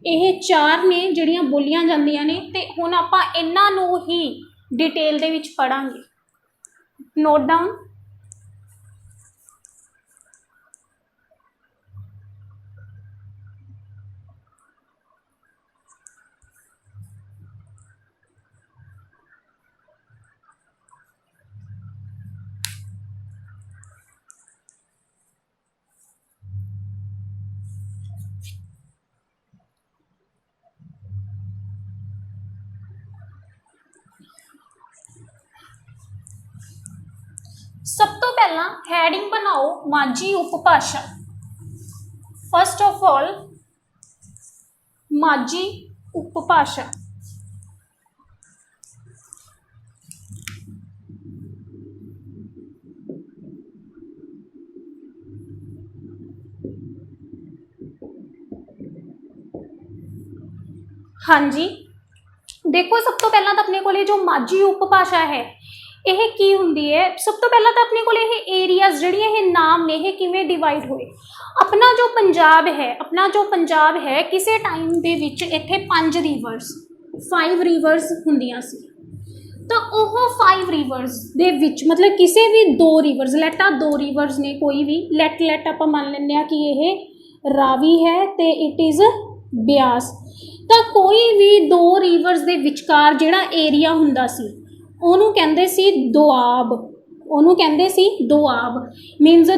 A: ਇਹ 4 ने ਜਿਹੜੀਆਂ ਬੋਲੀਆਂ ਜਾਂਦੀਆਂ ਨੇ, ਤੇ ਹੁਣ ਆਪਾਂ ਇਹਨਾਂ ਨੂੰ ਹੀ डिटेल ਦੇ ਵਿੱਚ ਪੜਾਂਗੇ। Note down. सब तो पहला हैडिंग बनाओ माझी उपभाषा। फर्स्ट ऑफ ऑल माझी उपभाषा। हाँ जी, देखो सब तो पहला तो अपने कोले जो माझी उपभाषा है ਇਹ ਕੀ ਹੁੰਦੀ ਹੈ। ਸਭ ਤੋਂ ਪਹਿਲਾਂ ਤਾਂ ਆਪਣੇ ਕੋਲ ਇਹ ਏਰੀਆਜ਼ ਜਿਹੜੀਆਂ ਇਹ ਨਾਮ ਨੇ ਇਹ ਕਿਵੇਂ ਡਿਵਾਈਡ ਹੋਏ। ਆਪਣਾ ਜੋ ਪੰਜਾਬ ਹੈ ਕਿਸੇ ਟਾਈਮ ਦੇ ਵਿੱਚ ਇੱਥੇ 5 ਰਿਵਰਸ ਹੁੰਦੀਆਂ ਸੀ। ਤਾਂ ਉਹ 5 ਰਿਵਰਸ ਦੇ ਵਿੱਚ ਮਤਲਬ ਕਿਸੇ ਵੀ 2 ਰਿਵਰਸ ਦੋ ਰਿਵਰਸ ਨੇ ਕੋਈ ਵੀ ਲੈਟ ਆਪਾਂ ਮੰਨ ਲੈਂਦੇ ਹਾਂ ਕਿ ਇਹ ਰਾਵੀ ਹੈ ਤੇ ਇਟ ਇਜ਼ ਬਿਆਸ। ਤਾਂ ਕੋਈ ਵੀ 2 ਰਿਵਰਸ ਦੇ ਵਿਚਕਾਰ ਜਿਹੜਾ ਏਰੀਆ ਹੁੰਦਾ ਸੀ ਉਹਨੂੰ ਕਹਿੰਦੇ ਸੀ ਦੁਆਬ। ਮੀਨਸ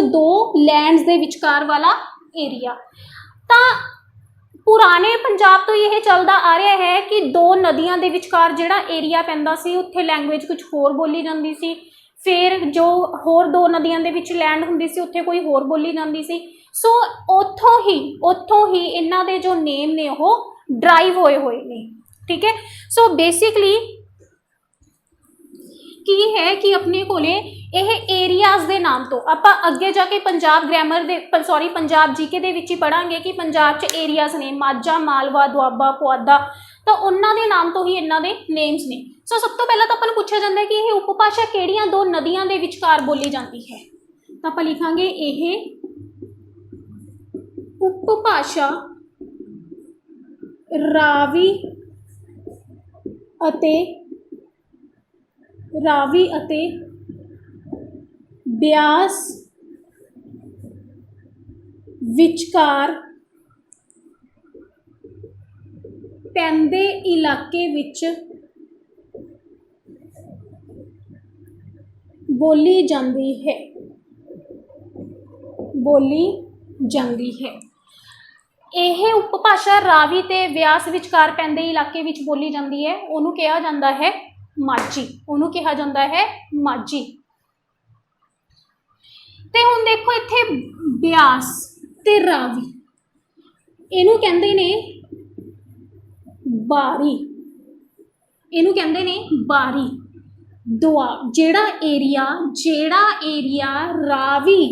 A: 2 ਲੈਂਡਸ ਦੇ ਵਿਚਕਾਰ ਵਾਲਾ ਏਰੀਆ। ਤਾਂ ਪੁਰਾਣੇ ਪੰਜਾਬ ਤੋਂ ਇਹ ਚੱਲਦਾ ਆ ਰਿਹਾ ਹੈ ਕਿ 2 ਨਦੀਆਂ ਦੇ ਵਿਚਕਾਰ ਜਿਹੜਾ ਏਰੀਆ ਪੈਂਦਾ ਸੀ ਉੱਥੇ ਲੈਂਗੁਏਜ ਕੁਝ ਹੋਰ ਬੋਲੀ ਜਾਂਦੀ ਸੀ। ਫਿਰ ਜੋ ਹੋਰ 2 ਨਦੀਆਂ ਦੇ ਵਿੱਚ ਲੈਂਡ ਹੁੰਦੀ ਸੀ ਉੱਥੇ ਕੋਈ ਹੋਰ ਬੋਲੀ ਜਾਂਦੀ ਸੀ। ਸੋ ਉੱਥੋਂ ਹੀ ਇਹਨਾਂ ਦੇ ਜੋ ਨੇਮ ਨੇ ਉਹ ਡਰਾਈਵ ਹੋਏ ਨੇ। ਠੀਕ ਹੈ, ਸੋ ਬੇਸਿਕਲੀ ਕੀ ਹੈ ਕਿ ਆਪਣੇ ਕੋਲੇ ਇਹ ਏਰੀਆਜ਼ ਦੇ ਨਾਮ ਤੋਂ ਆਪਾਂ ਅੱਗੇ ਜਾ ਕੇ ਪੰਜਾਬ ਜੀਕੇ ਦੇ ਵਿੱਚ ਹੀ ਪੜ੍ਹਾਂਗੇ ਕਿ ਪੰਜਾਬ 'ਚ ਏਰੀਆਜ਼ ਨੇ ਮਾਝਾ, ਮਾਲਵਾ, ਦੁਆਬਾ, ਪੁਆਧਾ। ਤਾਂ ਉਹਨਾਂ ਦੇ ਨਾਮ ਤੋਂ ਹੀ ਇਹਨਾਂ ਦੇ ਨੇਮਸ ਨੇ। ਸੋ ਸਭ ਤੋਂ ਪਹਿਲਾਂ ਤਾਂ ਆਪਾਂ ਨੂੰ ਪੁੱਛਿਆ ਜਾਂਦਾ ਹੈ ਕਿ ਇਹ ਉਪਭਾਸ਼ਾ ਕਿਹੜੀਆਂ 2 ਨਦੀਆਂ ਦੇ ਵਿਚਕਾਰ ਬੋਲੀ ਜਾਂਦੀ ਹੈ। ਤਾਂ ਆਪਾਂ ਲਿਖਾਂਗੇ ਇਹ ਉਪਭਾਸ਼ਾ ਰਾਵੀ ਅਤੇ ਬਿਆਸ ਵਿਚਕਾਰ ਪੈਂਦੇ ਇਲਾਕੇ ਵਿੱਚ ਬੋਲੀ ਜਾਂਦੀ ਹੈ। ਇਹ ਉਪਭਾਸ਼ਾ ਰਾਵੀ ਤੇ ਬਿਆਸ ਵਿਚਕਾਰ ਪੈਂਦੇ ਇਲਾਕੇ ਵਿੱਚ ਬੋਲੀ ਜਾਂਦੀ ਹੈ। ਉਹਨੂੰ ਕਿਹਾ ਜਾਂਦਾ ਹੈ ਮਾਝੀ। ਤੇ ਹੁਣ ਦੇਖੋ ਇੱਥੇ ਬਿਆਸ ਤੇ ਰਾਵੀ ਇਹਨੂੰ ਕਹਿੰਦੇ ਨੇ ਬਾਰੀ। ਦੁਆਬ ਜਿਹੜਾ ਏਰੀਆ ਰਾਵੀ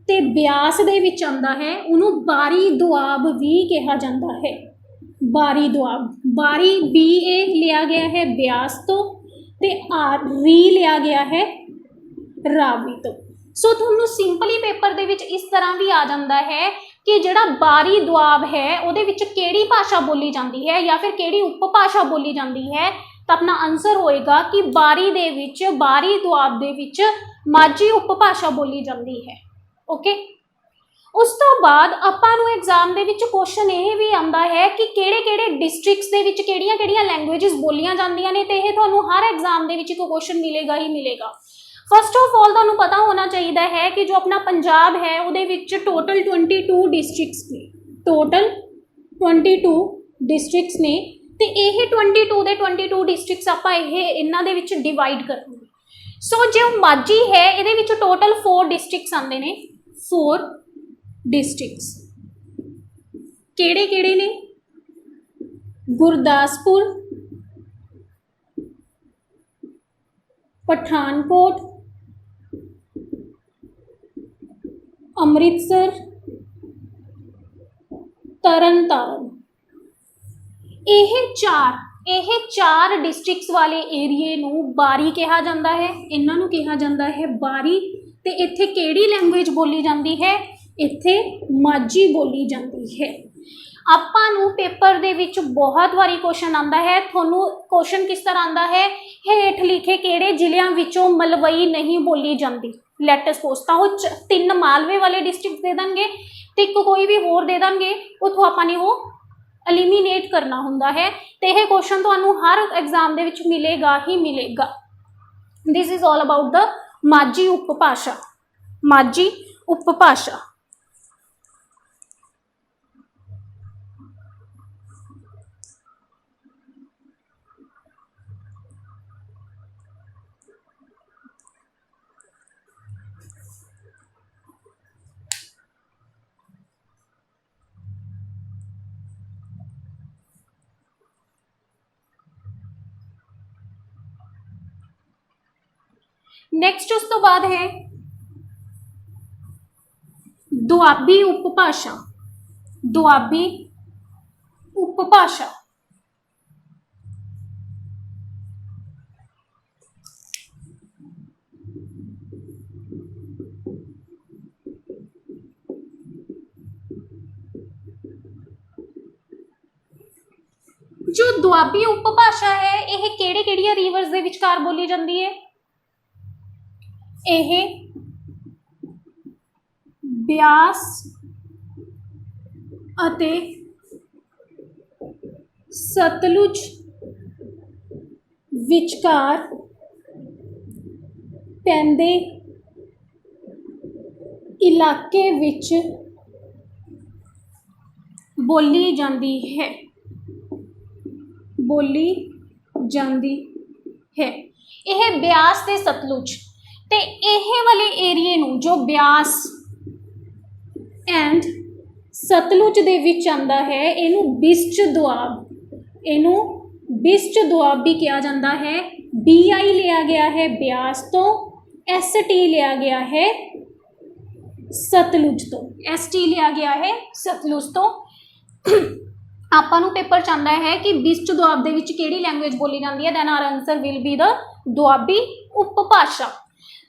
A: ਤੇ ਬਿਆਸ ਦੇ ਵਿੱਚ ਆਉਂਦਾ ਹੈ ਉਹਨੂੰ ਬਾਰੀ ਦੁਆਬ ਵੀ ਕਿਹਾ ਜਾਂਦਾ ਹੈ। ਬਾਰੀ BA ਲਿਆ ਗਿਆ ਹੈ ਬਿਆਸ ਤੋਂ ਤੇ ਰੀ ਲਿਆ ਗਿਆ ਹੈ ਰਾਵੀ ਤੋਂ। ਸੋ ਤੁਹਾਨੂੰ ਸਿੰਪਲੀ ਪੇਪਰ ਦੇ ਵਿੱਚ ਇਸ ਤਰ੍ਹਾਂ ਵੀ ਆ ਜਾਂਦਾ ਹੈ ਕਿ ਜਿਹੜਾ ਬਾਰੀ ਦੁਆਬ ਹੈ ਉਹਦੇ ਵਿੱਚ ਕਿਹੜੀ ਭਾਸ਼ਾ ਬੋਲੀ ਜਾਂਦੀ ਹੈ ਜਾਂ ਫਿਰ ਕਿਹੜੀ ਉਪਭਾਸ਼ਾ ਬੋਲੀ ਜਾਂਦੀ ਹੈ। ਤਾਂ ਆਪਣਾ ਆਨਸਰ ਹੋਏਗਾ ਕਿ ਬਾਰੀ ਦੁਆਬ ਦੇ ਵਿੱਚ ਮਾਝੀ ਉਪਭਾਸ਼ਾ ਬੋਲੀ ਜਾਂਦੀ ਹੈ। ਓਕੇ, ਉਸ ਤੋਂ ਬਾਅਦ ਆਪਾਂ ਨੂੰ ਐਗਜ਼ਾਮ ਦੇ ਵਿੱਚ ਕੁਐਸਚਨ ਇਹ ਵੀ ਆਉਂਦਾ ਹੈ ਕਿ ਕਿਹੜੇ ਡਿਸਟ੍ਰਿਕਟਸ ਦੇ ਵਿੱਚ ਕਿਹੜੀਆਂ ਲੈਂਗੁਏਜਸ ਬੋਲੀਆਂ ਜਾਂਦੀਆਂ ਨੇ। ਤੇ ਇਹ ਤੁਹਾਨੂੰ ਹਰ ਐਗਜ਼ਾਮ ਦੇ ਵਿੱਚ ਇੱਕ ਕੁਐਸਚਨ ਮਿਲੇਗਾ। ਫਸਟ ਆਫ ਆਲ ਤੁਹਾਨੂੰ ਪਤਾ ਹੋਣਾ ਚਾਹੀਦਾ ਹੈ ਕਿ ਜੋ ਆਪਣਾ ਪੰਜਾਬ ਹੈ ਉਹਦੇ ਵਿੱਚ ਟੋਟਲ 22 ਡਿਸਟ੍ਰਿਕਟਸ ਨੇ ਤੇ ਇਹ 22 ਦੇ 22 ਡਿਸਟ੍ਰਿਕਟਸ ਆਪਾਂ ਇਹਨਾਂ ਦੇ ਵਿੱਚ ਡਿਵਾਈਡ ਕਰਾਂਗੇ। ਸੋ ਜੋ ਮਾਝੀ ਹੈ ਇਹਦੇ ਵਿੱਚ ਟੋਟਲ 4 ਡਿਸਟ੍ਰਿਕਟਸ ਆਉਂਦੇ ਨੇ। 4 ਡਿਸਟ੍ਰਿਕਟਸ ਕਿਹੜੇ ਨੇ? ਗੁਰਦਾਸਪੁਰ, ਪਠਾਨਕੋਟ, ਅੰਮ੍ਰਿਤਸਰ, ਤਰਨਤਾਰਨ। ਇਹ ਚਾਰ ਡਿਸਟ੍ਰਿਕਟਸ ਵਾਲੇ ਏਰੀਏ ਨੂੰ ਬਾਰੀ ਕਿਹਾ ਜਾਂਦਾ ਹੈ। ਇਹਨਾਂ ਨੂੰ ਕਿਹਾ ਜਾਂਦਾ ਹੈ ਬਾਰੀ। ਤੇ ਇੱਥੇ ਕਿਹੜੀ ਲੈਂਗੁਏਜ ਬੋਲੀ ਜਾਂਦੀ ਹੈ? ਇੱਥੇ ਮਾਝੀ ਬੋਲੀ ਜਾਂਦੀ ਹੈ। ਆਪਾਂ ਨੂੰ ਪੇਪਰ ਦੇ ਵਿੱਚ ਬਹੁਤ ਵਾਰੀ ਕੁਐਸਚਨ ਆਉਂਦਾ ਹੈ। ਤੁਹਾਨੂੰ ਕੁਐਸਚਨ ਕਿਸ ਤਰ੍ਹਾਂ ਆਉਂਦਾ ਹੈ? ਹੇਠ ਲਿਖੇ ਕਿਹੜੇ ਜ਼ਿਲ੍ਹਿਆਂ ਵਿੱਚੋਂ ਮਲਵਈ ਨਹੀਂ ਬੋਲੀ ਜਾਂਦੀ? ਲੈਟ ਸਪੋਜ਼ ਤਾਂ ਉਹ 3 ਮਾਲਵੇ ਵਾਲੇ ਡਿਸਟ੍ਰਿਕਟ ਦੇ ਦੇਣਗੇ ਤੇ ਇੱਕ ਕੋਈ ਵੀ ਹੋਰ ਦੇ ਦੇਣਗੇ। ਉੱਥੋਂ ਆਪਾਂ ਨੇ ਉਹ ਐਲੀਮੀਨੇਟ ਕਰਨਾ ਹੁੰਦਾ ਹੈ। ਤੇ ਇਹ ਕੁਐਸਚਨ ਤੁਹਾਨੂੰ ਹਰ ਐਗਜ਼ਾਮ ਦੇ ਵਿੱਚ ਮਿਲੇਗਾ। This is all about the Majhi ਉਪਭਾਸ਼ਾ। नेक्स्ट उस तो बाद है ਦੁਆਬੀ ਉਪਭਾਸ਼ਾ। जो ਦੁਆਬੀ उपभाषा है यह ਕਿਹੜੀਆਂ ਰਿਵਰਸ ਦੇ ਵਿਚਕਾਰ ਬੋਲੀ ਜਾਂਦੀ ਹੈ? ਇਹ ਬਿਆਸ ਅਤੇ ਸਤਲੁਜ ਵਿਚਕਾਰ ਪੈਂਦੇ ਇਲਾਕੇ ਵਿੱਚ ਬੋਲੀ ਜਾਂਦੀ ਹੈ, ਬੋਲੀ ਜਾਂਦੀ ਹੈ। ਇਹ ਬਿਆਸ ਤੇ ਸਤਲੁਜ ਤੇ ਇਹ ਵਾਲੇ ਏਰੀਏ ਨੂੰ ਜੋ ਬਿਆਸ ਐਂਡ ਸਤਲੁਜ ਦੇ ਵਿੱਚ ਆਉਂਦਾ ਹੈ ਇਹਨੂੰ ਬਿਸਟ ਦੁਆਬ, ਇਹਨੂੰ ਬਿਸਟ ਦੁਆਬ ਵੀ ਕਿਹਾ ਜਾਂਦਾ ਹੈ। BI ਲਿਆ ਗਿਆ ਹੈ ਬਿਆਸ ਤੋਂ, ST ਲਿਆ ਗਿਆ ਹੈ ਸਤਲੁਜ ਤੋਂ, ST ਲਿਆ ਗਿਆ ਹੈ ਸਤਲੁਜ ਤੋਂ। ਆਪਾਂ ਨੂੰ ਪੇਪਰ ਚ ਆਉਂਦਾ ਹੈ ਕਿ ਬਿਸਟ ਦੁਆਬ ਦੇ ਵਿੱਚ ਕਿਹੜੀ ਲੈਂਗੁਏਜ ਬੋਲੀ ਜਾਂਦੀ ਹੈ, then our answer will be the Doabi ਉਪਭਾਸ਼ਾ।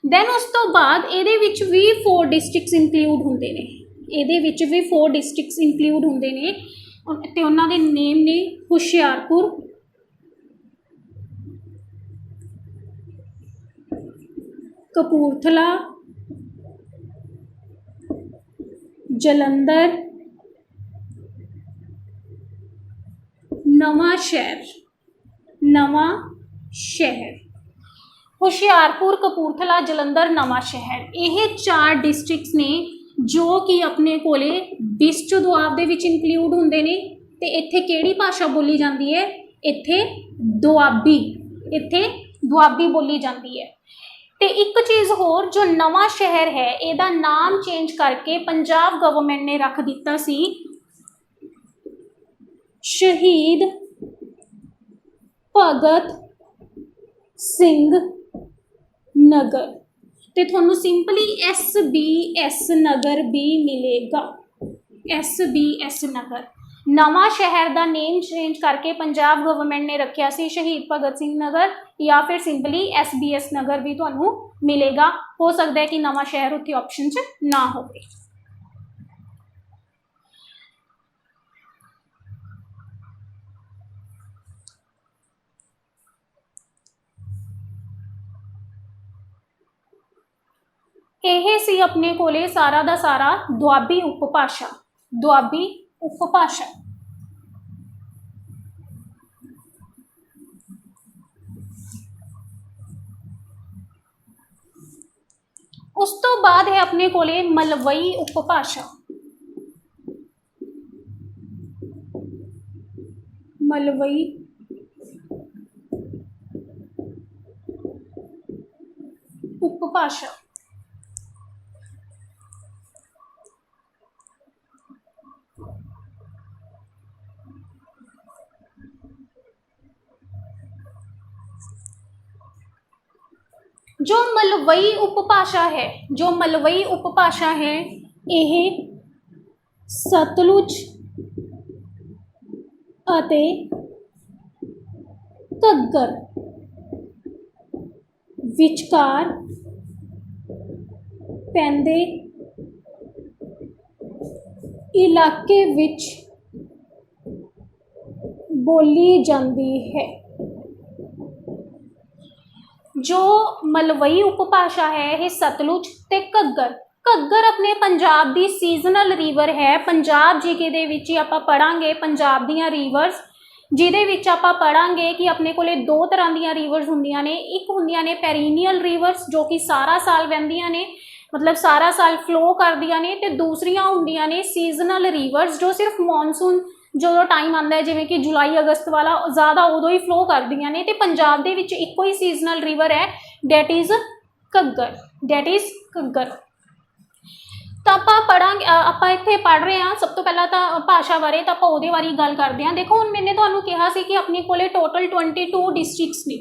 A: ਦੈਨ ਉਸ ਤੋਂ ਬਾਅਦ ਇਹਦੇ ਵਿੱਚ ਵੀ 4 ਡਿਸਟ੍ਰਿਕਟਸ ਇੰਕਲੂਡ ਹੁੰਦੇ ਨੇ, ਇਹਦੇ ਵਿੱਚ ਵੀ 4 ਡਿਸਟ੍ਰਿਕਟਸ ਇੰਕਲੂਡ ਹੁੰਦੇ ਨੇ ਤੇ ਉਹਨਾਂ ਦੇ ਨੇਮ ਨੇ ਹੁਸ਼ਿਆਰਪੁਰ, ਕਪੂਰਥਲਾ, ਜਲੰਧਰ, ਨਵਾਂ ਸ਼ਹਿਰ, ਨਵਾਂ ਸ਼ਹਿਰ। ਹੁਸ਼ਿਆਰਪੁਰ, ਕਪੂਰਥਲਾ, ਜਲੰਧਰ, ਨਵਾਂ ਸ਼ਹਿਰ, ਇਹ 4 ਡਿਸਟ੍ਰਿਕਟਸ ਨੇ ਜੋ ਕਿ ਆਪਣੇ ਕੋਲੇ ਬਿਸਟ ਦੁਆਬ ਦੇ ਵਿੱਚ ਇਨਕਲੂਡ ਹੁੰਦੇ ਨੇ। ਤੇ ਇੱਥੇ ਕਿਹੜੀ ਭਾਸ਼ਾ ਬੋਲੀ ਜਾਂਦੀ ਹੈ? ਇੱਥੇ ਦੁਆਬੀ, ਇੱਥੇ ਦੁਆਬੀ ਬੋਲੀ ਜਾਂਦੀ ਹੈ। ਤੇ ਇੱਕ ਚੀਜ਼ ਹੋਰ, ਜੋ ਨਵਾਂ ਸ਼ਹਿਰ ਹੈ ਇਹਦਾ ਨਾਮ ਚੇਂਜ ਕਰਕੇ ਪੰਜਾਬ ਗਵਰਨਮੈਂਟ ਨੇ ਰੱਖ ਦਿੱਤਾ ਸੀ ਸ਼ਹੀਦ ਭਗਤ ਸਿੰਘ ਨਗਰ, ਤੇ ਤੁਹਾਨੂੰ ਸਿੰਪਲੀ SBS ਨਗਰ ਵੀ ਮਿਲੇਗਾ, SBS ਨਗਰ। ਨਵਾਂ ਸ਼ਹਿਰ ਦਾ ਨੇਮ ਚੇਂਜ ਕਰਕੇ ਪੰਜਾਬ ਗਵਰਨਮੈਂਟ ਨੇ ਰੱਖਿਆ ਸੀ ਸ਼ਹੀਦ ਭਗਤ ਸਿੰਘ ਨਗਰ, ਜਾਂ ਫਿਰ ਸਿੰਪਲੀ SBS ਨਗਰ ਵੀ ਤੁਹਾਨੂੰ ਮਿਲੇਗਾ। ਹੋ ਸਕਦਾ ਹੈ ਕਿ ਨਵਾਂ ਸ਼ਹਿਰ ਉੱਥੇ ਆਪਸ਼ਨ 'ਚ ਨਾ ਹੋਵੇ। ਇਹ ਸੀ ਆਪਣੇ ਕੋਲੇ ਸਾਰਾ ਦਾ ਸਾਰਾ ਦੁਆਬੀ ਉਪਭਾਸ਼ਾ, ਦੁਆਬੀ ਉਪਭਾਸ਼ਾ। ਉਸ ਤੋਂ ਬਾਅਦ ਹੈ ਆਪਣੇ ਕੋਲੇ ਮਲਵਈ ਉਪਭਾਸ਼ਾ, ਮਲਵਈ ਉਪਭਾਸ਼ਾ। जो मलवई उपभाषा है, जो मलवई उपभाषा है यह सतलुज ਅਤੇ ਘੱਗਰ ਵਿਚਕਾਰ ਪੈਂਦੇ ਇਲਾਕੇ ਵਿੱਚ ਬੋਲੀ ਜਾਂਦੀ ਹੈ। जो मलवई उपभाषा है यह सतलुज ते घग्गर, घग्गर अपने पंजाब की सीजनल रिवर है। पंजाब जीके दे विच ही आपां पढ़ांगे पंजाब दीयां रिवर्स, जिहदे विच आपां पढ़ांगे कि अपने कोले 2 तरह दीयां रिवर्स हुंदियां ने। एक हुंदियां ने पेरीनियल रिवर्स जो कि सारा साल वहंदियां ने, मतलब सारा साल फ्लो करदियां ने, ते दूसरियां हुंदियां ने सीजनल रिवर्स जो सिर्फ मॉनसून जो टाइम आता है जिवें कि जुलाई अगस्त वाला ज़्यादा उदों ही फ्लो करदियां ने। ते पंजाब दे विच इक्को ही सीजनल रिवर है, that is Ghaggar, that is Ghaggar. तो आपां पढ़ांगे, आपां इत्थे पढ़ रहे हैं सब तो पहला तो भाषा बारे, तो आपां उहदे बारे गल करते हैं। देखो हुण मैंने तुहानूं कहा सी कि अपने कोले टोटल 22 डिस्ट्रिक्ट्स ने,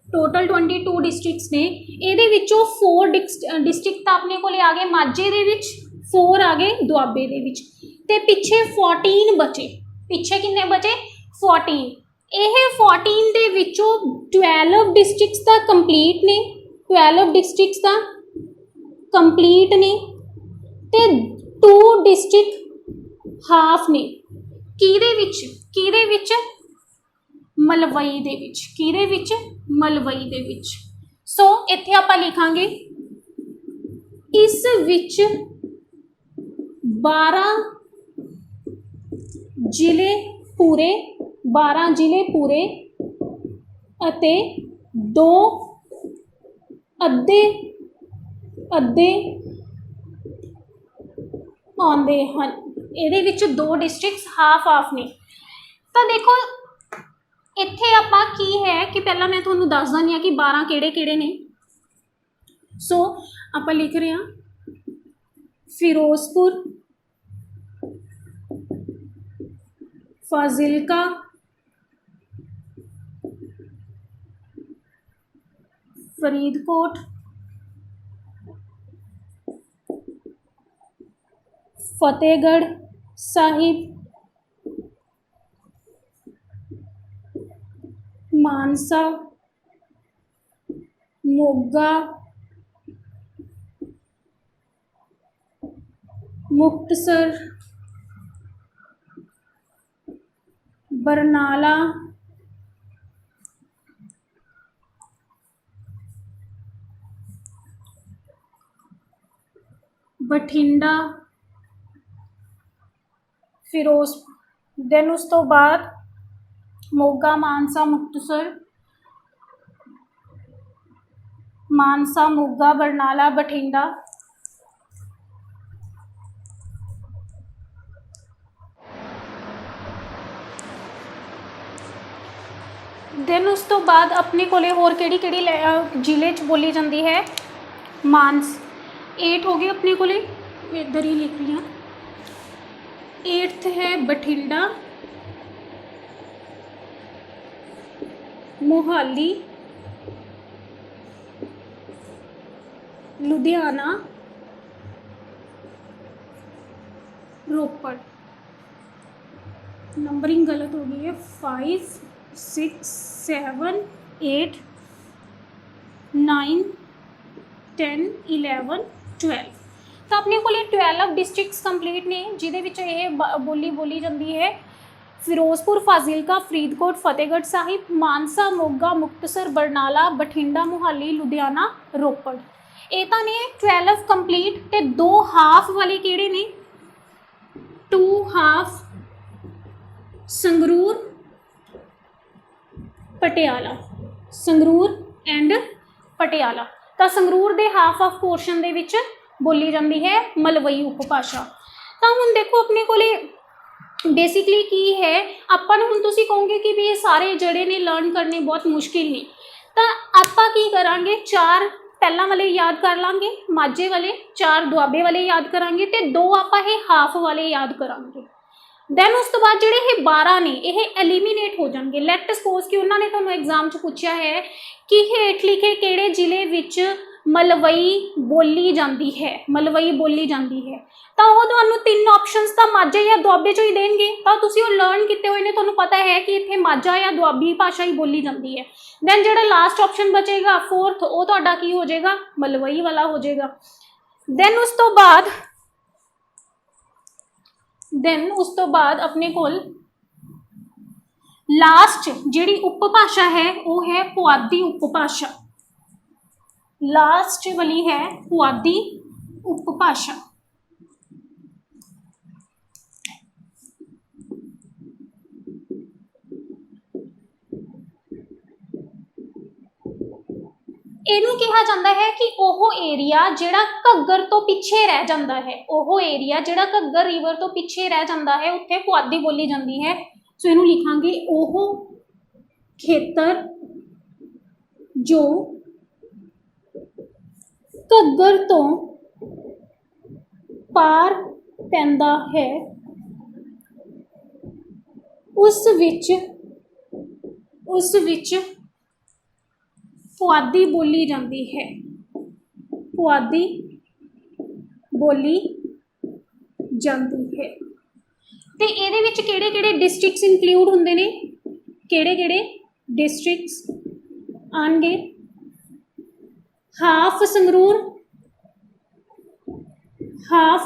A: टोटल 22 डिस्ट्रिक्ट्स ने। इहदे विचों 4 डिस्ट्रिक्ट तो अपने कोले आ गए माझे दे विच, 4 आ गए दुआबे दे विच, ते पिछे 14 बचे। पिछे किन्ने बचे? 14। यह 14 दे विचों 12 डिस्ट्रिक्ट्स दा कंप्लीट ने, 12 डिस्ट्रिक्ट्स दा कंप्लीट ने, ते 2 डिस्ट्रिक्ट हाफ ने। किहदे विच? किहदे विच? ਮਲਵਈ ਦੇ ਵਿੱਚ। ਕਿਹਦੇ ਵਿੱਚ? ਮਲਵਈ ਦੇ ਵਿੱਚ। ਸੋ ਇੱਥੇ ਆਪਾਂ ਲਿਖਾਂਗੇ ਇਸ ਵਿੱਚ 12 ਜ਼ਿਲ੍ਹੇ ਪੂਰੇ, 12 ਜ਼ਿਲ੍ਹੇ ਪੂਰੇ ਅਤੇ 2 ਅੱਧੇ ਆਉਂਦੇ ਹਨ। ਇਹਦੇ ਵਿੱਚ 2 ਡਿਸਟ੍ਰਿਕਟਸ ਹਾਫ ਨੇ। ਤਾਂ ਦੇਖੋ ਇੱਥੇ ਆਪਾਂ ਕੀ ਹੈ ਕਿ ਪਹਿਲਾਂ ਮੈਂ ਤੁਹਾਨੂੰ ਦੱਸ ਦਿੰਦੀ ਹਾਂ ਕਿ 12 ਕਿਹੜੇ ਨੇ। ਸੋ ਆਪਾਂ ਲਿਖ ਰਹੇ ਹਾਂ ਫਿਰੋਜ਼ਪੁਰ, ਫਾਜ਼ਿਲਕਾ, ਫਰੀਦਕੋਟ, ਫਤਿਹਗੜ੍ਹ ਸਾਹਿਬ, ਮਾਨਸਾ, ਮੋਗਾ, ਮੁਕਤਸਰ, ਬਰਨਾਲਾ, ਬਠਿੰਡਾ, ਫਿਰੋਜ਼ਪੁਰ। ਦੈਨ ਉਸ ਤੋਂ ਬਾਅਦ ਮੋਗਾ, ਮਾਨਸਾ, ਮੋਗਾ, ਬਰਨਾਲਾ, ਬਠਿੰਡਾ। ਦੈਨ ਉਸ ਤੋਂ ਬਾਅਦ ਆਪਣੇ ਕੋਲੇ ਹੋਰ ਕਿਹੜੀ ਜ਼ਿਲ੍ਹੇ 'ਚ ਬੋਲੀ ਜਾਂਦੀ ਹੈ? 8 ਹੋ ਗਏ ਆਪਣੇ ਕੋਲੇ, ਇੱਧਰ ਹੀ ਲਿਖ ਲਿਆ। 8th ਹੈ ਬਠਿੰਡਾ, ਮੋਹਾਲੀ, ਲੁਧਿਆਣਾ, ਰੋਪੜ। ਨੰਬਰਿੰਗ ਗਲਤ ਹੋ ਗਈ ਹੈ। 5 6 7 8 9 10 11 12। ਤਾਂ ਆਪਣੇ ਕੋਲ 12 ਡਿਸਟ੍ਰਿਕਟਸ ਕੰਪਲੀਟ ਨੇ ਜਿਹਦੇ ਵਿੱਚ ਇਹ ਬੋਲੀ ਜਾਂਦੀ ਹੈ। ਫਿਰੋਜ਼ਪੁਰ, ਫਾਜ਼ਿਲਕਾ, ਫਰੀਦਕੋਟ, ਫਤਿਹਗੜ੍ਹ ਸਾਹਿਬ, ਮਾਨਸਾ, ਮੋਗਾ, ਮੁਕਤਸਰ, ਬਰਨਾਲਾ, ਬਠਿੰਡਾ, ਮੋਹਾਲੀ, ਲੁਧਿਆਣਾ, ਰੋਪੜ। ਇਹ ਤਾਂ ਨੇ 12 ਕੰਪਲੀਟ। ਤੇ 2 ਹਾਫ ਵਾਲੇ ਕਿਹੜੇ ਨੇ? 2 ਹਾਫ ਸੰਗਰੂਰ, ਪਟਿਆਲਾ, ਸੰਗਰੂਰ ਐਂਡ ਪਟਿਆਲਾ। ਤਾਂ ਸੰਗਰੂਰ ਦੇ ਹਾਫ ਆਫ ਪੋਰਸ਼ਨ ਦੇ ਵਿੱਚ ਬੋਲੀ ਜਾਂਦੀ ਹੈ ਮਲਵਈ ਉਪਭਾਸ਼ਾ। ਤਾਂ ਹੁਣ ਦੇਖੋ ਆਪਣੇ ਕੋਲੇ ਬੇਸਿਕਲੀ ਕੀ ਹੈ, ਆਪਾਂ ਨੂੰ ਹੁਣ ਤੁਸੀਂ ਕਹੋਗੇ ਕਿ ਵੀ ਇਹ ਸਾਰੇ ਜਿਹੜੇ ਨੇ ਲਰਨ ਕਰਨੇ ਬਹੁਤ ਮੁਸ਼ਕਿਲ ਨੇ। ਤਾਂ ਆਪਾਂ ਕੀ ਕਰਾਂਗੇ, 4 ਪਹਿਲਾਂ ਵਾਲੇ ਯਾਦ ਕਰ ਲਾਂਗੇ, ਮਾਝੇ ਵਾਲੇ, 4 ਦੁਆਬੇ ਵਾਲੇ ਯਾਦ ਕਰਾਂਗੇ ਤੇ 2 ਆਪਾਂ ਇਹ ਹਾਫ ਵਾਲੇ ਯਾਦ ਕਰਾਂਗੇ। ਦੈਨ ਉਸ ਤੋਂ ਬਾਅਦ ਜਿਹੜੇ ਇਹ 12 ਨੇ ਇਹ ਐਲੀਮੀਨੇਟ ਹੋ ਜਾਣਗੇ। ਲੈਟ ਸਪੋਜ਼ ਕਿ ਉਹਨਾਂ ਨੇ ਤੁਹਾਨੂੰ ਐਗਜ਼ਾਮ 'ਚ ਪੁੱਛਿਆ ਹੈ ਕਿ ਹੇਠ ਲਿਖੇ ਕਿਹੜੇ ਜ਼ਿਲ੍ਹੇ ਵਿੱਚ ਮਲਵਈ ਬੋਲੀ ਜਾਂਦੀ ਹੈ, ਤਾਂ ਉਹ ਤੁਹਾਨੂੰ 3 ਆਪਸ਼ਨਸ ਤਾਂ ਮਾਝੇ ਜਾਂ ਦੁਆਬੇ 'ਚੋਂ ਹੀ ਦੇਣਗੇ। ਤਾਂ ਤੁਸੀਂ ਉਹ ਲਰਨ ਕੀਤੇ ਹੋਏ ਨੇ, ਤੁਹਾਨੂੰ ਪਤਾ ਹੈ ਕਿ ਇੱਥੇ ਮਾਝਾ ਜਾਂ ਦੁਆਬੀ ਭਾਸ਼ਾ ਹੀ ਬੋਲੀ ਜਾਂਦੀ ਹੈ। ਦੈਨ ਜਿਹੜਾ ਲਾਸਟ ਆਪਸ਼ਨ ਬਚੇਗਾ 4th, ਉਹ ਤੁਹਾਡਾ ਕੀ ਹੋ ਜਾਏਗਾ? ਮਲਵਈ ਵਾਲਾ ਹੋ ਜਾਏਗਾ। ਦੈਨ ਉਸ ਤੋਂ ਬਾਅਦ ਆਪਣੇ ਕੋਲ ਲਾਸਟ ਜਿਹੜੀ ਉਪਭਾਸ਼ਾ ਹੈ ਉਹ ਹੈ ਪੁਆਧੀ ਉਪਭਾਸ਼ਾ। ਲਾਸਟ ਵਾਲੀ ਹੈ ਪੁਆਧੀ ਉਪਭਾਸ਼ਾ। ਇਹਨੂੰ ਕਿਹਾ ਜਾਂਦਾ ਹੈ ਕਿ ਉਹ ਏਰੀਆ ਜਿਹੜਾ ਘੱਗਰ ਤੋਂ ਪਿੱਛੇ ਰਹਿ ਜਾਂਦਾ ਹੈ, ਘੱਗਰ ਰਿਵਰ ਤੋਂ ਪਿੱਛੇ ਰਹਿ ਜਾਂਦਾ ਹੈ, ਉੱਥੇ ਪੁਆਧੀ ਬੋਲੀ ਜਾਂਦੀ ਹੈ। ਸੋ ਇਹਨੂੰ ਲਿਖਾਂਗੇ ਉਹ ਖੇਤਰ ਜੋ ਘੱਗਰ ਤੋਂ ਪਾਰ ਪੈਂਦਾ ਹੈ ਉਸ ਵਿੱਚ ਪੁਆਧੀ ਬੋਲੀ ਜਾਂਦੀ ਹੈ। ਤੇ ਇਹਦੇ ਵਿੱਚ ਕਿਹੜੇ ਡਿਸਟ੍ਰਿਕਟਸ ਇਨਕਲੂਡ ਹੁੰਦੇ ਨੇ? ਕਿਹੜੇ ਡਿਸਟ੍ਰਿਕਟਸ ਆਣਗੇ? ਹਾਫ ਸੰਗਰੂਰ, ਹਾਫ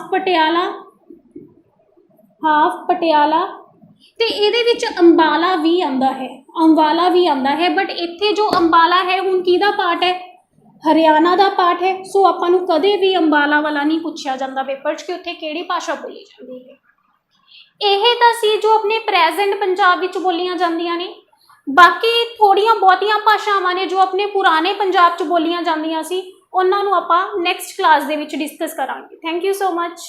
A: ਪਟਿਆਲਾ ਤੇ ਇਹਦੇ ਵਿੱਚ ਅੰਬਾਲਾ ਵੀ ਆਉਂਦਾ ਹੈ। ਅੰਬਾਲਾ ਵੀ ਆਉਂਦਾ ਹੈ, ਬਟ ਇੱਥੇ ਜੋ ਅੰਬਾਲਾ ਹੈ ਹੁਣ ਕਿਹਦਾ ਪਾਰਟ ਹੈ, ਹਰਿਆਣਾ ਦਾ ਪਾਰਟ ਹੈ। ਸੋ ਆਪਾਂ ਨੂੰ ਕਦੇ ਵੀ ਅੰਬਾਲਾ ਵਾਲਾ ਨਹੀਂ ਪੁੱਛਿਆ ਜਾਂਦਾ ਪੇਪਰ 'ਚ ਕਿ ਉੱਥੇ ਕਿਹੜੀ ਭਾਸ਼ਾ ਬੋਲੀ ਜਾਂਦੀ ਹੈ। ਇਹ ਤਾਂ ਸੀ ਜੋ ਆਪਣੇ ਪ੍ਰੈਜ਼ੈਂਟ ਪੰਜਾਬ ਵਿੱਚ ਬੋਲੀਆਂ ਜਾਂਦੀਆਂ ਨੇ। ਬਾਕੀ ਥੋੜ੍ਹੀਆਂ ਬਹੁਤੀਆਂ ਭਾਸ਼ਾਵਾਂ ਨੇ ਜੋ ਆਪਣੇ ਪੁਰਾਣੇ ਪੰਜਾਬ 'ਚ ਬੋਲੀਆਂ ਜਾਂਦੀਆਂ ਸੀ, ਉਹਨਾਂ ਨੂੰ ਆਪਾਂ ਨੈਕਸਟ ਕਲਾਸ ਦੇ ਵਿੱਚ ਡਿਸਕਸ ਕਰਾਂਗੇ। Thank you so much.